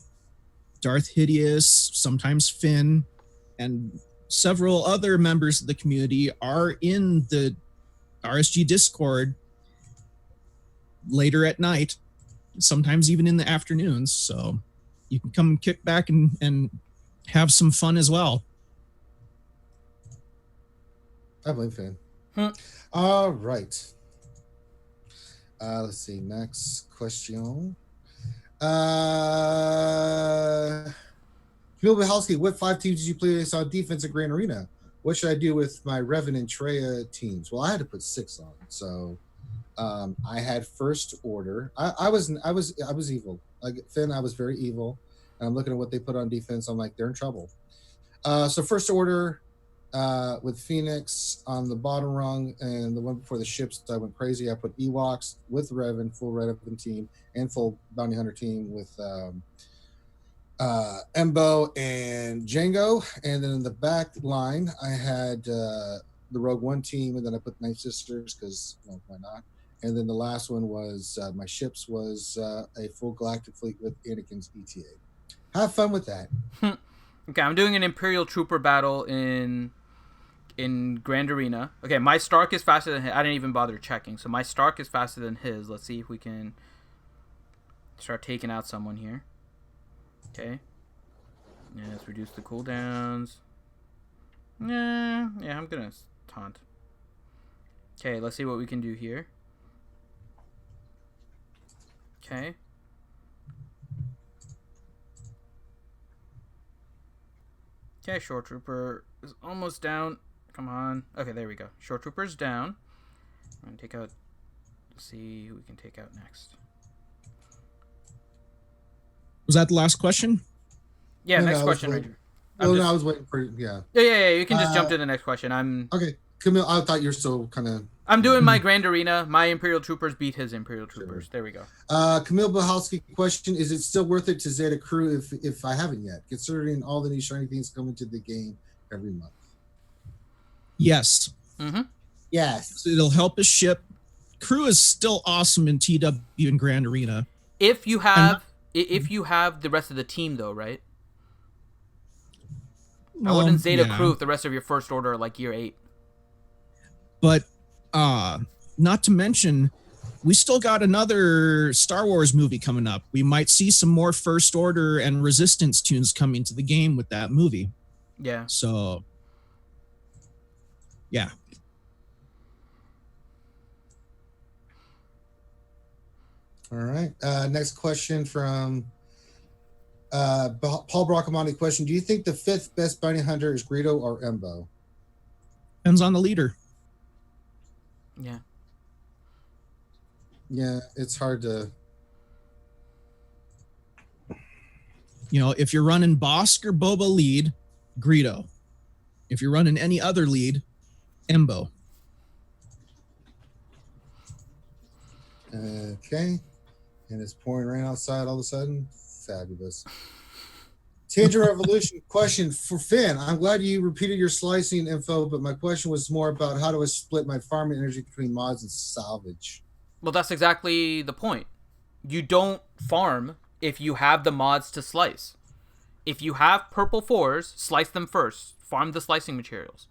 Darth Hideous, sometimes Finn, and several other members of the community are in the RSG Discord later at night, sometimes even in the afternoons. So you can come kick back and have some fun as well. I blame Finn. All right. Let's see. Next question. Uh, Camille Mihalski, what 5 teams did you play on defense at Grand Arena? What should I do with my Revan and Treya teams? Well, I had to put 6 on. So I had first order. I was evil. Like Finn, I was very evil. And I'm looking at what they put on defense. I'm like, they're in trouble. So first order with Phoenix on the bottom rung, and the one before the ships, I went crazy. I put Ewoks with Revan, full Revan team, and full Bounty Hunter team with Embo and Django. And then in the back line, I had the Rogue One team, and then I put Night Sisters because why not? And then the last one was my ships was a full Galactic Fleet with Anakin's ETA. Have fun with that. Okay, I'm doing an Imperial Trooper battle in Grand Arena. Okay, my Stark is faster than his. I didn't even bother checking. So my Stark is faster than his. Let's see if we can start taking out someone here. Okay. Yeah, let's reduce the cooldowns. Yeah, I'm gonna taunt. Okay, let's see what we can do here. Okay. Okay, Short Trooper is almost down. Come on. Okay, there we go. Short Trooper's down. I'm going to take out... Let's see who we can take out next. Was that the last question? Yeah, No, next no, question. I was waiting for... Yeah. Yeah. You can just jump to the next question. Okay. Camille, I thought you're still kind of... I'm doing my Grand Arena. My Imperial Troopers beat his Imperial Troopers. Sure. There we go. Camille Bahalski question, is it still worth it to Zeta Crew if I haven't yet, considering all the new shiny things coming to the game every month? Yes. Mm-hmm. Yes. It'll help his ship. Crew is still awesome in TW and Grand Arena. If you have the rest of the team, though, right? I wouldn't Zeta Crew if the rest of your first order are like year 8. But not to mention, we still got another Star Wars movie coming up. We might see some more First Order and Resistance tunes coming to the game with that movie. Yeah. So, yeah. All right. Next question from Paul Bracamani question. Do you think the 5th best bounty hunter is Greedo or Embo? Depends on the leader. Yeah. Yeah, it's hard to... If you're running Bosk or Boba lead, Greedo. If you're running any other lead, Embo. Okay. And it's pouring rain outside all of a sudden. Fabulous. Tangent Revolution question for Finn. I'm glad you repeated your slicing info, but my question was more about how do I split my farming energy between mods and salvage? Well, that's exactly the point. You don't farm if you have the mods to slice. If you have purple 4s, slice them first. Farm the slicing materials.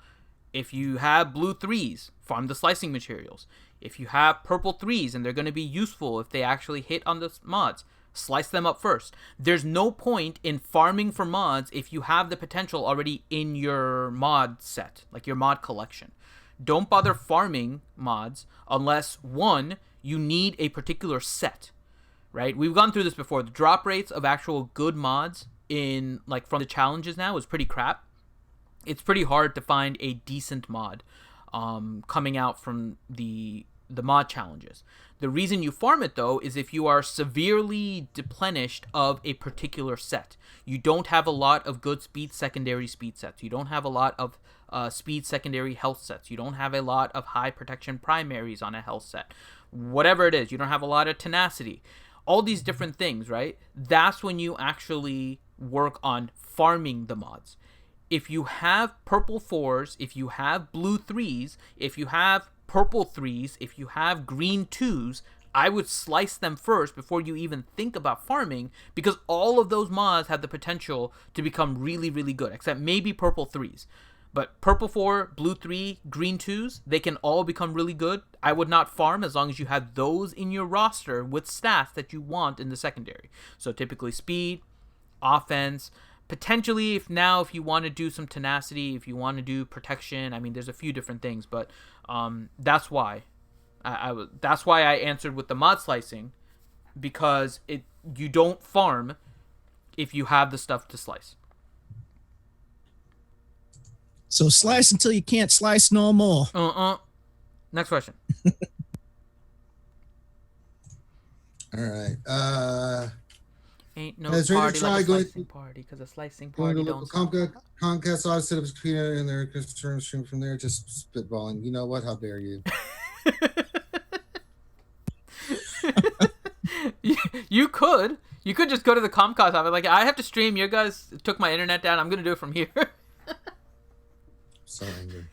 If you have blue 3s, farm the slicing materials. If you have purple 3s and they're going to be useful if they actually hit on the mods, slice them up first. There's no point in farming for mods if you have the potential already in your mod set, like your mod collection. Don't bother farming mods unless, one, you need a particular set, right? We've gone through this before. The drop rates of actual good mods from the challenges now is pretty crap. It's pretty hard to find a decent mod coming out from the mod challenges. The reason you farm it, though, is if you are severely deplenished of a particular set. You don't have a lot of good speed secondary speed sets. You don't have a lot of speed secondary health sets. You don't have a lot of high protection primaries on a health set. Whatever it is, you don't have a lot of tenacity. All these different things, right? That's when you actually work on farming the mods. If you have purple 4s, if you have blue 3s, if you have purple 3s, if you have green 2s, I would slice them first before you even think about farming, because all of those mods have the potential to become really, really good, except maybe purple 3s. But purple 4, blue 3, green 2s, they can all become really good. I would not farm as long as you have those in your roster with stats that you want in the secondary. So typically speed, offense, potentially if you want to do some tenacity, if you want to do protection, I mean, there's a few different things, but that's why. That's why I answered with the mod slicing, because you don't farm if you have the stuff to slice. So slice until you can't slice no more. Next question. All right. Ain't no Has Raider party like tried a going slicing party, because a slicing going to party local don't stop. Comcast ought to set up his computer in there, stream from there, just spitballing. You know what? How dare you? You could just go to the Comcast office. Like, I have to stream. You guys took my internet down. I'm gonna do it from here. So angry.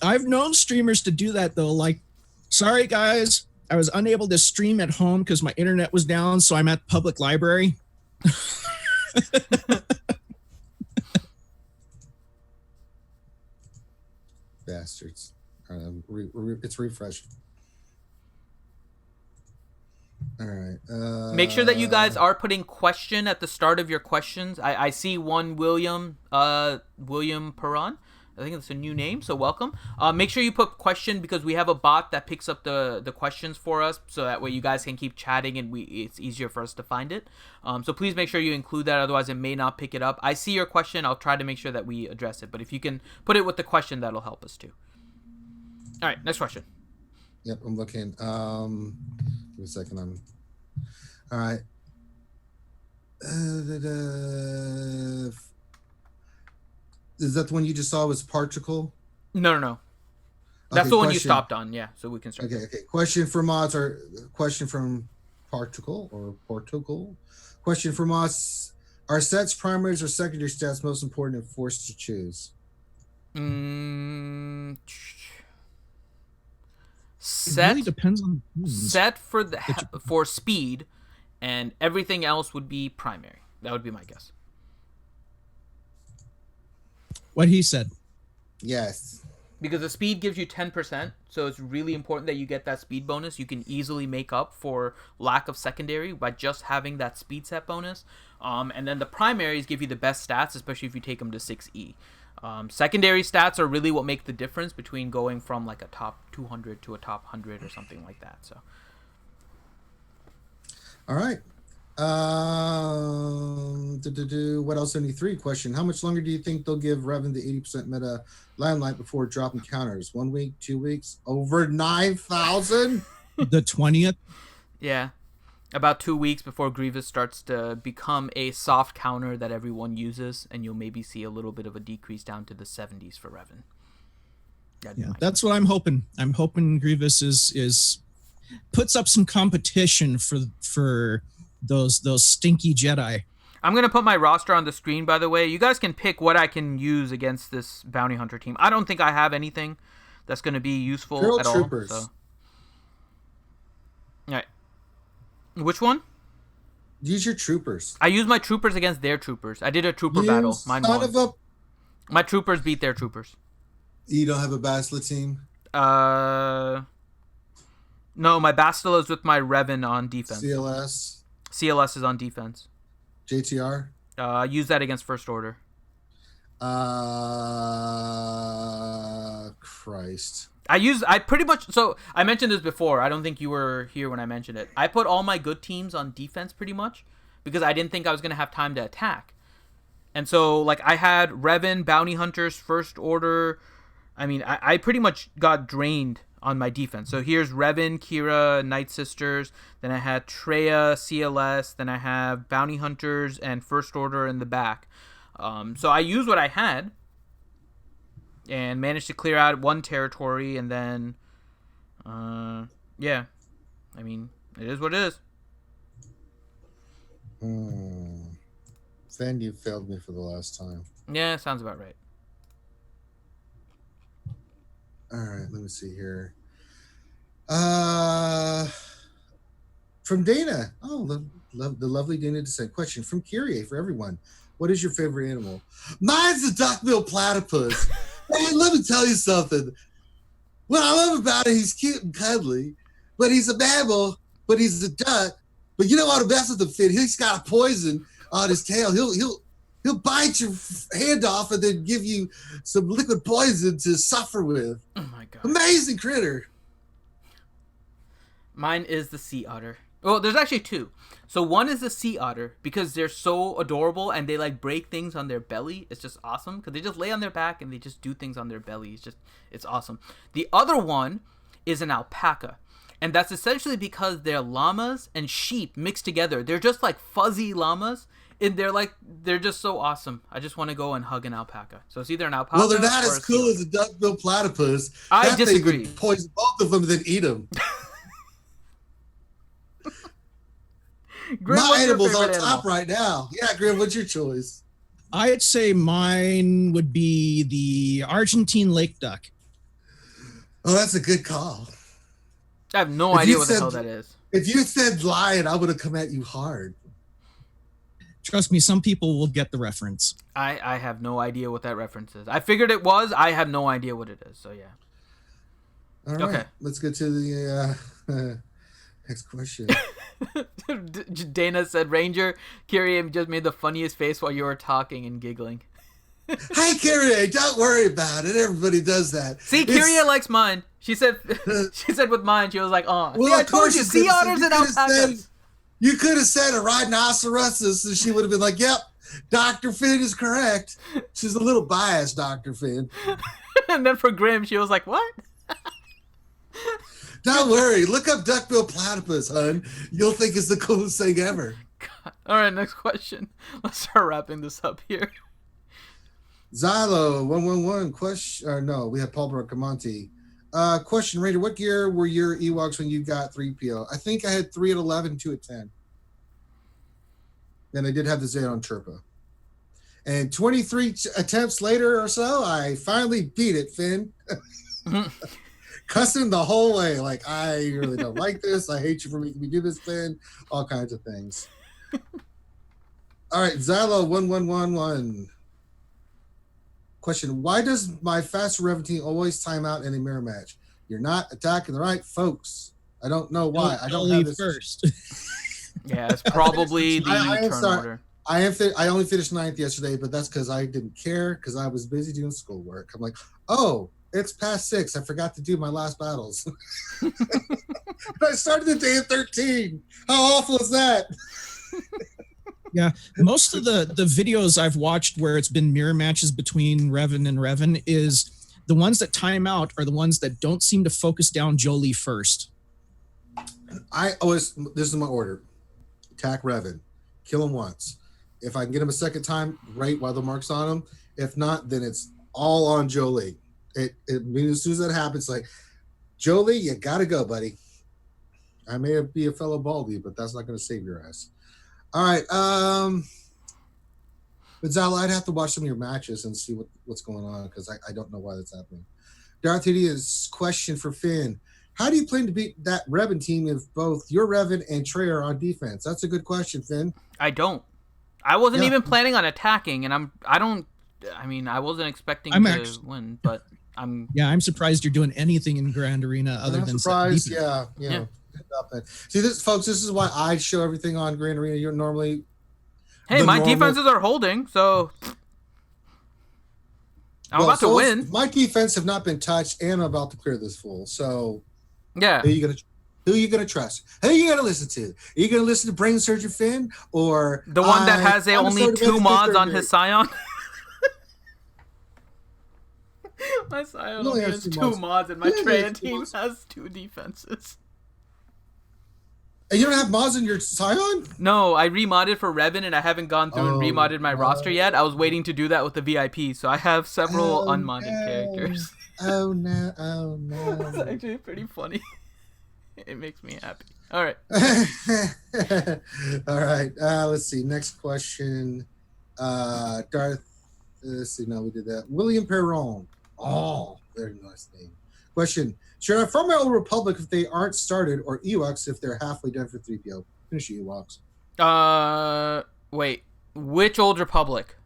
I've known streamers to do that though. Like, sorry guys, I was unable to stream at home because my internet was down, so I'm at public library. Bastards. It's refreshing. All right. Make sure that you guys are putting question at the start of your questions. I see one William Perron. I think it's a new name, so welcome. Make sure you put question, because we have a bot that picks up the questions for us, so that way you guys can keep chatting and it's easier for us to find it. So please make sure you include that, otherwise it may not pick it up. I see your question. I'll try to make sure that we address it, but if you can put it with the question, that'll help us too. All right, next question. Yep, I'm looking. Give me a second. All right. Is that the one you just saw was particle? No. That's the one you stopped on. Yeah, so we can start. Okay. Question for mods, or question from particle or Portugal. Question for mods: are sets, primaries, or secondary stats most important and forced to choose? Set, it really depends on set for speed, and everything else would be primary. That would be my guess. What he said. Yes. Because the speed gives you 10%, so it's really important that you get that speed bonus. You can easily make up for lack of secondary by just having that speed set bonus. And then the primaries give you the best stats, especially if you take them to 6E. Secondary stats are really what make the difference between going from like a top 200 to a top 100 or something like that. So, all right. What else? 73 question. How much longer do you think they'll give Revan the 80% meta limelight before dropping counters? 1 week, 2 weeks, over 9,000? The 20th? Yeah. About 2 weeks before Grievous starts to become a soft counter that everyone uses, and you'll maybe see a little bit of a decrease down to the 70s for Revan. Yeah, that's what I'm hoping. I'm hoping Grievous is puts up some competition for those stinky Jedi. I'm going to put my roster on the screen, by the way. You guys can pick what I can use against this bounty hunter team. I don't think I have anything that's going to be useful at troopers. All. So. All right. Which one? Use your troopers. I use my troopers against their troopers. I did a trooper battle. Mine won. My troopers beat their troopers. You don't have a Bastila team? No, my Bastila is with my Revan on defense. CLS is on defense. JTR? Use that against First Order. Christ. I pretty much, so I mentioned this before. I don't think you were here when I mentioned it. I put all my good teams on defense pretty much because I didn't think I was going to have time to attack. And so, like, I had Revan, Bounty Hunters, First Order. I mean, I pretty much got drained on my defense. So here's Revan, Kira, Night Sisters. Then I had Treya, CLS. Then I have Bounty Hunters and First Order in the back. So I used what I had and managed to clear out one territory. And then, yeah. I mean, it is what it is. Then you failed me for the last time. Yeah, sounds about right. All right, let me see here. From Dana. Oh, the lovely Dana to say. Question from Kyrie for everyone. What is your favorite animal? Mine's the duck-billed platypus. Hey, let me tell you something. What I love about it, he's cute and cuddly, but he's a mammal, but he's a duck. But you know what? The best of the fit, he's got a poison on his tail. He'll bite your hand off and then give you some liquid poison to suffer with. Oh my god. Amazing critter. Mine is the sea otter. Well, there's actually two. So one is the sea otter because they're so adorable and they like break things on their belly. It's just awesome because they just lay on their back and they just do things on their belly. It's awesome. The other one is an alpaca. And that's essentially because they're llamas and sheep mixed together. They're just like fuzzy llamas. And they're just so awesome. I just want to go and hug an alpaca. So it's either an alpaca. Well, they're not or as cool as a duck-billed platypus. I That disagree. Thing would poison both of them and then eat them. Grim, My what's your animal's on favorite top animal? right now. Yeah, Grim, what's your choice? I'd say mine would be the Argentine lake duck. Oh, that's a good call. I have no If idea you what the said- hell that is. If you said lion, I would have come at you hard. Trust me, some people will get the reference. I have no idea what that reference is. I figured it was. I have no idea what it is. So yeah. All right, Okay. let's get to the next question. Dana said, Ranger, Kyrie just made the funniest face while you were talking and giggling. Hey, Kyrie, don't worry about it. Everybody does that. See, It's- Kyrie likes mine. She said with mine, she was like, oh, Well, see, I of told course you, you sea could've said- otters you and could've said- alpacas. You could have said a rhinoceros, and she would have been like, yep, Dr. Finn is correct. She's a little biased, Dr. Finn. And then for Grim, she was like, what? Don't worry. Look up duck-billed platypus, hun. You'll think it's the coolest thing ever. God. All right, next question. Let's start wrapping this up here. Xylo 111 question. Or no, we have Paul Bracamonte. Question, Raider. What gear were your Ewoks when you got 3PO? I think I had 3 at 11, 2 at 10. And I did have the Xenon Chirpa. And 23 attempts later or so, I finally beat it, Finn. Cussing the whole way. Like, I really don't like this. I hate you for making me do this, Finn. All kinds of things. All right, Xylo 1111. Question, why does my faster Revan team always time out in a mirror match? You're not attacking the right folks. I don't know why. I don't have this. First. Yeah, it's probably the I am turn sorry. order. I only finished 9th yesterday, but that's because I didn't care because I was busy doing schoolwork. I'm like, oh, it's past 6. I forgot to do my last battles. I started the day at 13. How awful is that? Yeah, most of the videos I've watched where it's been mirror matches between Revan and Revan is the ones that time out are the ones that don't seem to focus down Jolie first. This is my order. Attack Revan. Kill him once. If I can get him a second time, right while the mark's on him. If not, then it's all on Jolie. It means as soon as that happens, like, Jolie, you gotta go, buddy. I may be a fellow Baldy, but that's not gonna save your ass. All right. But Zal, I'd have to watch some of your matches and see what's going on because I don't know why that's happening. Darth Hideous question for Finn. How do you plan to beat that Revan team if both your Revan and Trey are on defense? That's a good question, Finn. I don't. I wasn't Yeah. even planning on attacking, and I wasn't expecting to win, but I'm. Yeah, I'm surprised you're doing anything in Grand Arena other I'm than surprised. set Yeah. Yeah. See, folks, this is why I show everything on Grand Arena. You're normally. Hey, the my normal- defenses are holding, so I'm about to win. My defense have not been touched, and I'm about to clear this fool. So Yeah. who are you gonna trust? Who are you gonna listen to? Are you gonna listen to Brain Surgeon Finn or The one that has I'm only sort of 2 mods third on grade? his Scion. My Scion He only only has has 2 2 mods. mods, and my He only has Traya 2 team mods. has 2 defenses. And you don't have mods in your Scion? No, I remodded for Revan, and I haven't gone through and Oh, remodded my no. roster yet. I was waiting to do that with the VIP, so I have several Oh, unmodded no. characters. Oh no! Oh It's no! actually pretty funny. It makes me happy. All right. All right. Let's see. Next question. Darth. Let's see. No, we did that. William Perron. Oh, very nice name. Question. Should I farm my old Republic if they aren't started, or Ewoks if they're halfway done for 3PO? Finish your Ewoks. Wait. Which Old Republic?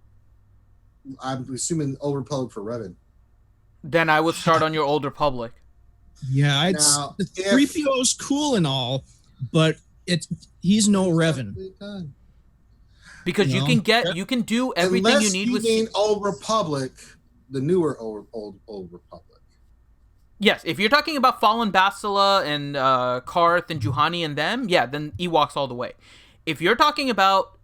I'm assuming Old Republic for Revan. Then I would start on your Old Republic. Yeah, Now, the if- 3PO's cool and all, but he's no Revan. Done. because you can do everything Unless you need with mean Old Republic, the newer Old Republic. Yes, if you're talking about Fallen Bastila and Karth and Juhani and them, yeah, then Ewoks all the way. If you're talking about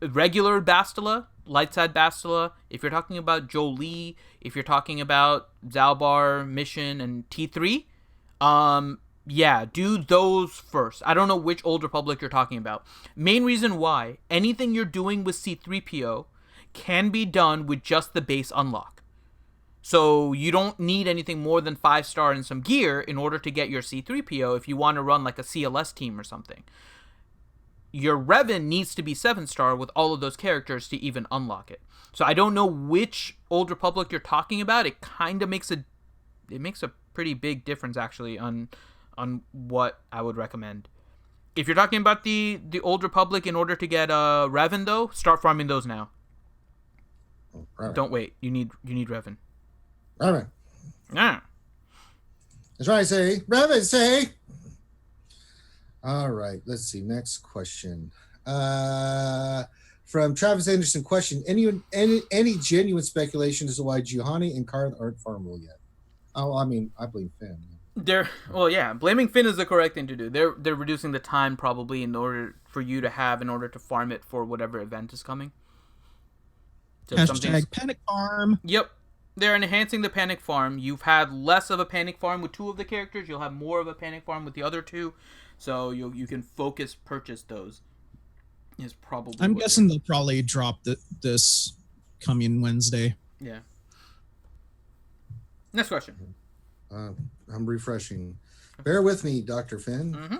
regular Bastila, light side Bastila, if you're talking about Jolee, if you're talking about Zalbar, Mission, and T3, yeah, do those first. I don't know which Old Republic you're talking about. Main reason why, anything you're doing with C-3PO can be done with just the base unlock. So you don't need anything more than 5-star and some gear in order to get your C-3PO if you want to run like a CLS team or something. Your Revan needs to be 7-star with all of those characters to even unlock it. So I don't know which Old Republic you're talking about. It kind of makes a pretty big difference actually on what I would recommend. If you're talking about the Old Republic in order to get Revan though, start farming those now. Right. Don't wait. You need Revan. Revan. Yeah. That's right, say. Revan, say. All right. Let's see. Next question. From Travis Anderson, question: Any genuine speculation as to why Juhani and Karth aren't farmable yet? Oh, I mean, I blame Finn. Blaming Finn is the correct thing to do. They're reducing the time probably in order to farm it for whatever event is coming. So # panic farm. Yep. They're enhancing the panic farm. You've had less of a panic farm with 2 of the characters. You'll have more of a panic farm with the other 2. So you can focus purchase those. Is probably. I'm guessing they'll probably drop this coming Wednesday. Yeah. Next question. I'm refreshing. Bear with me, Dr. Finn. Mm-hmm.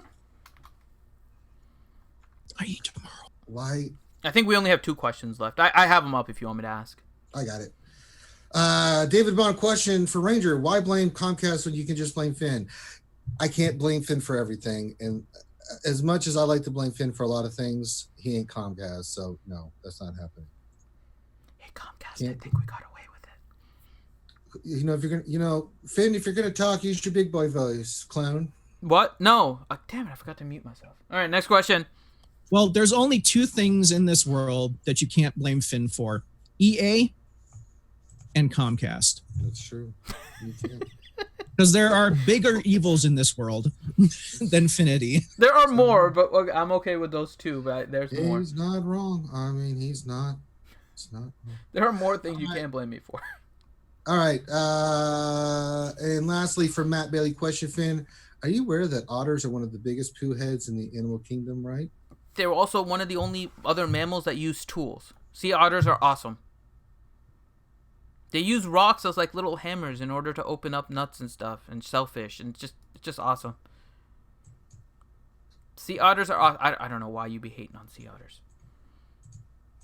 I eat tomorrow. Why? I think we only have 2 questions left. I have them up if you want me to ask. I got it. David Bond, question for Ranger: why blame Comcast when you can just blame Finn? I can't blame Finn for everything, and as much as I like to blame Finn for a lot of things, he ain't Comcast, so no, that's not happening. Hey, Comcast, I think we got away with it. You know, if you're gonna, Finn, if you're gonna talk, use your big boy voice, clown. What? No. Damn it! I forgot to mute myself. All right, next question. Well, there's only 2 things in this world that you can't blame Finn for: EA and Comcast. That's true. You can't. Because there are bigger evils in this world than Finity. There are more, but I'm okay with those 2. But there's more. He's not wrong. I mean, he's not. It's not. There are more things you can't blame me for. All right. And lastly, from Matt Bailey, question, Finn: are you aware that otters are one of the biggest poo heads in the animal kingdom? Right. They're also one of the only other mammals that use tools. Sea otters are awesome. They use rocks as like little hammers in order to open up nuts and stuff and shellfish, and it's just awesome. Sea otters are I don't know why you be hating on sea otters.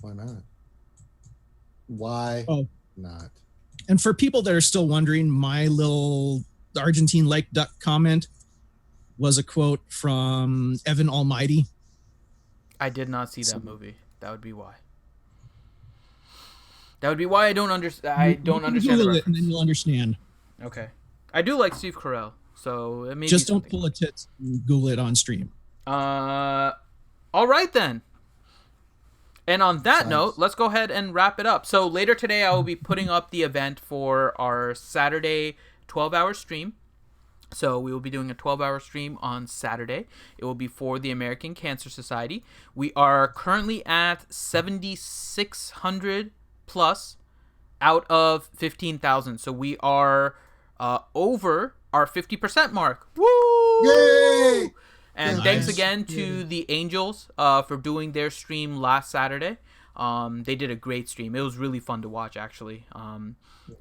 Why not? Why not? And for people that are still wondering, my little Argentine lake duck comment was a quote from Evan Almighty. I did not see that movie. That would be why. That would be why I don't understand. I don't understand the reference. And then you'll understand. Okay, I do like Steve Carell, so it may just don't pull a tit and Google it on stream. All right then. And on that note, let's go ahead and wrap it up. So later today, I will be putting up the event for our Saturday 12-hour stream. So we will be doing a 12-hour stream on Saturday. It will be for the American Cancer Society. We are currently at 7,600 plus out of 15,000. So we are over our 50% mark. Woo! Yay! And thanks again to the Angels for doing their stream last Saturday. They did a great stream. It was really fun to watch, actually.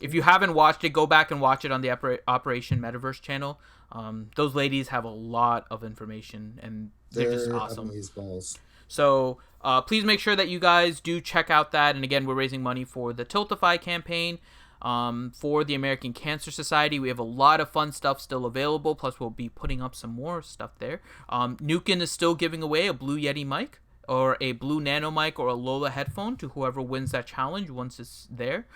If you haven't watched it, go back and watch it on the Operation Metaverse channel. Those ladies have a lot of information, and they're just awesome. So please make sure that you guys do check out that. And again, we're raising money for the Tiltify campaign. For the American Cancer Society. We have a lot of fun stuff still available, plus we'll be putting up some more stuff there. Nukin is still giving away a Blue Yeti mic, or a Blue Nano mic, or a Lola headphone to whoever wins that challenge once it's there.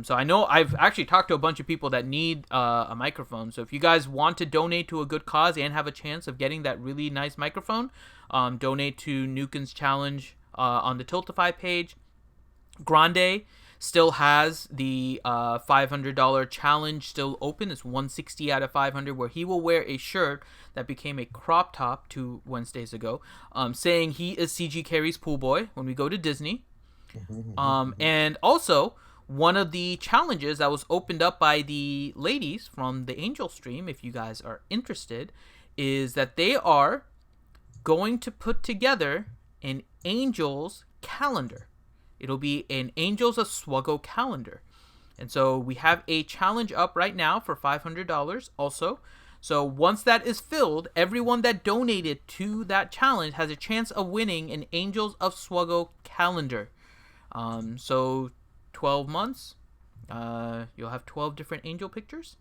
So I know I've actually talked to a bunch of people that need a microphone, so if you guys want to donate to a good cause and have a chance of getting that really nice microphone, donate to Nukin's challenge on the Tiltify page. Grande still has the $500 challenge still open. It's 160 out of 500, where he will wear a shirt that became a crop top 2 Wednesdays ago, saying he is CG Carey's pool boy when we go to Disney. And also, one of the challenges that was opened up by the ladies from the Angel stream, if you guys are interested, is that they are going to put together an Angels calendar. It'll be an Angels of SWGOH calendar. And so we have a challenge up right now for $500 also. So once that is filled, everyone that donated to that challenge has a chance of winning an Angels of SWGOH calendar. So 12 months, you'll have 12 different angel pictures.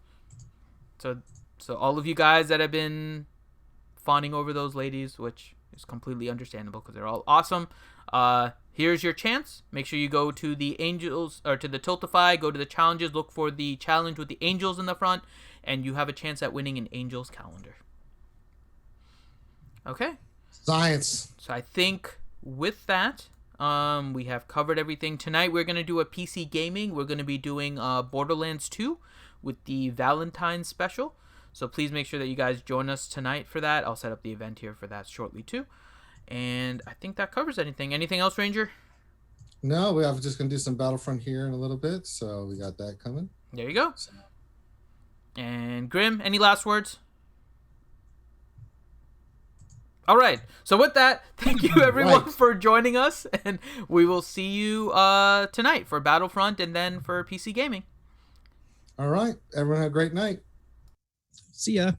So all of you guys that have been fawning over those ladies, which is completely understandable because they're all awesome, here's your chance. Make sure you go to the Angels, or to the Tiltify, go to the challenges, look for the challenge with the angels in the front, and you have a chance at winning an Angels calendar. Okay. Science. So I think with that, we have covered everything. Tonight we're going to do a PC gaming. We're going to be doing Borderlands 2 with the Valentine's special. So please make sure that you guys join us tonight for that. I'll set up the event here for that shortly too. And I think that covers anything. Anything else, Ranger? No, we have just going to do some Battlefront here in a little bit. So we got that coming. There you go. And Grim, any last words? All right. So with that, thank you everyone for joining us, and we will see you tonight for Battlefront and then for PC gaming. All right. Everyone have a great night. See ya.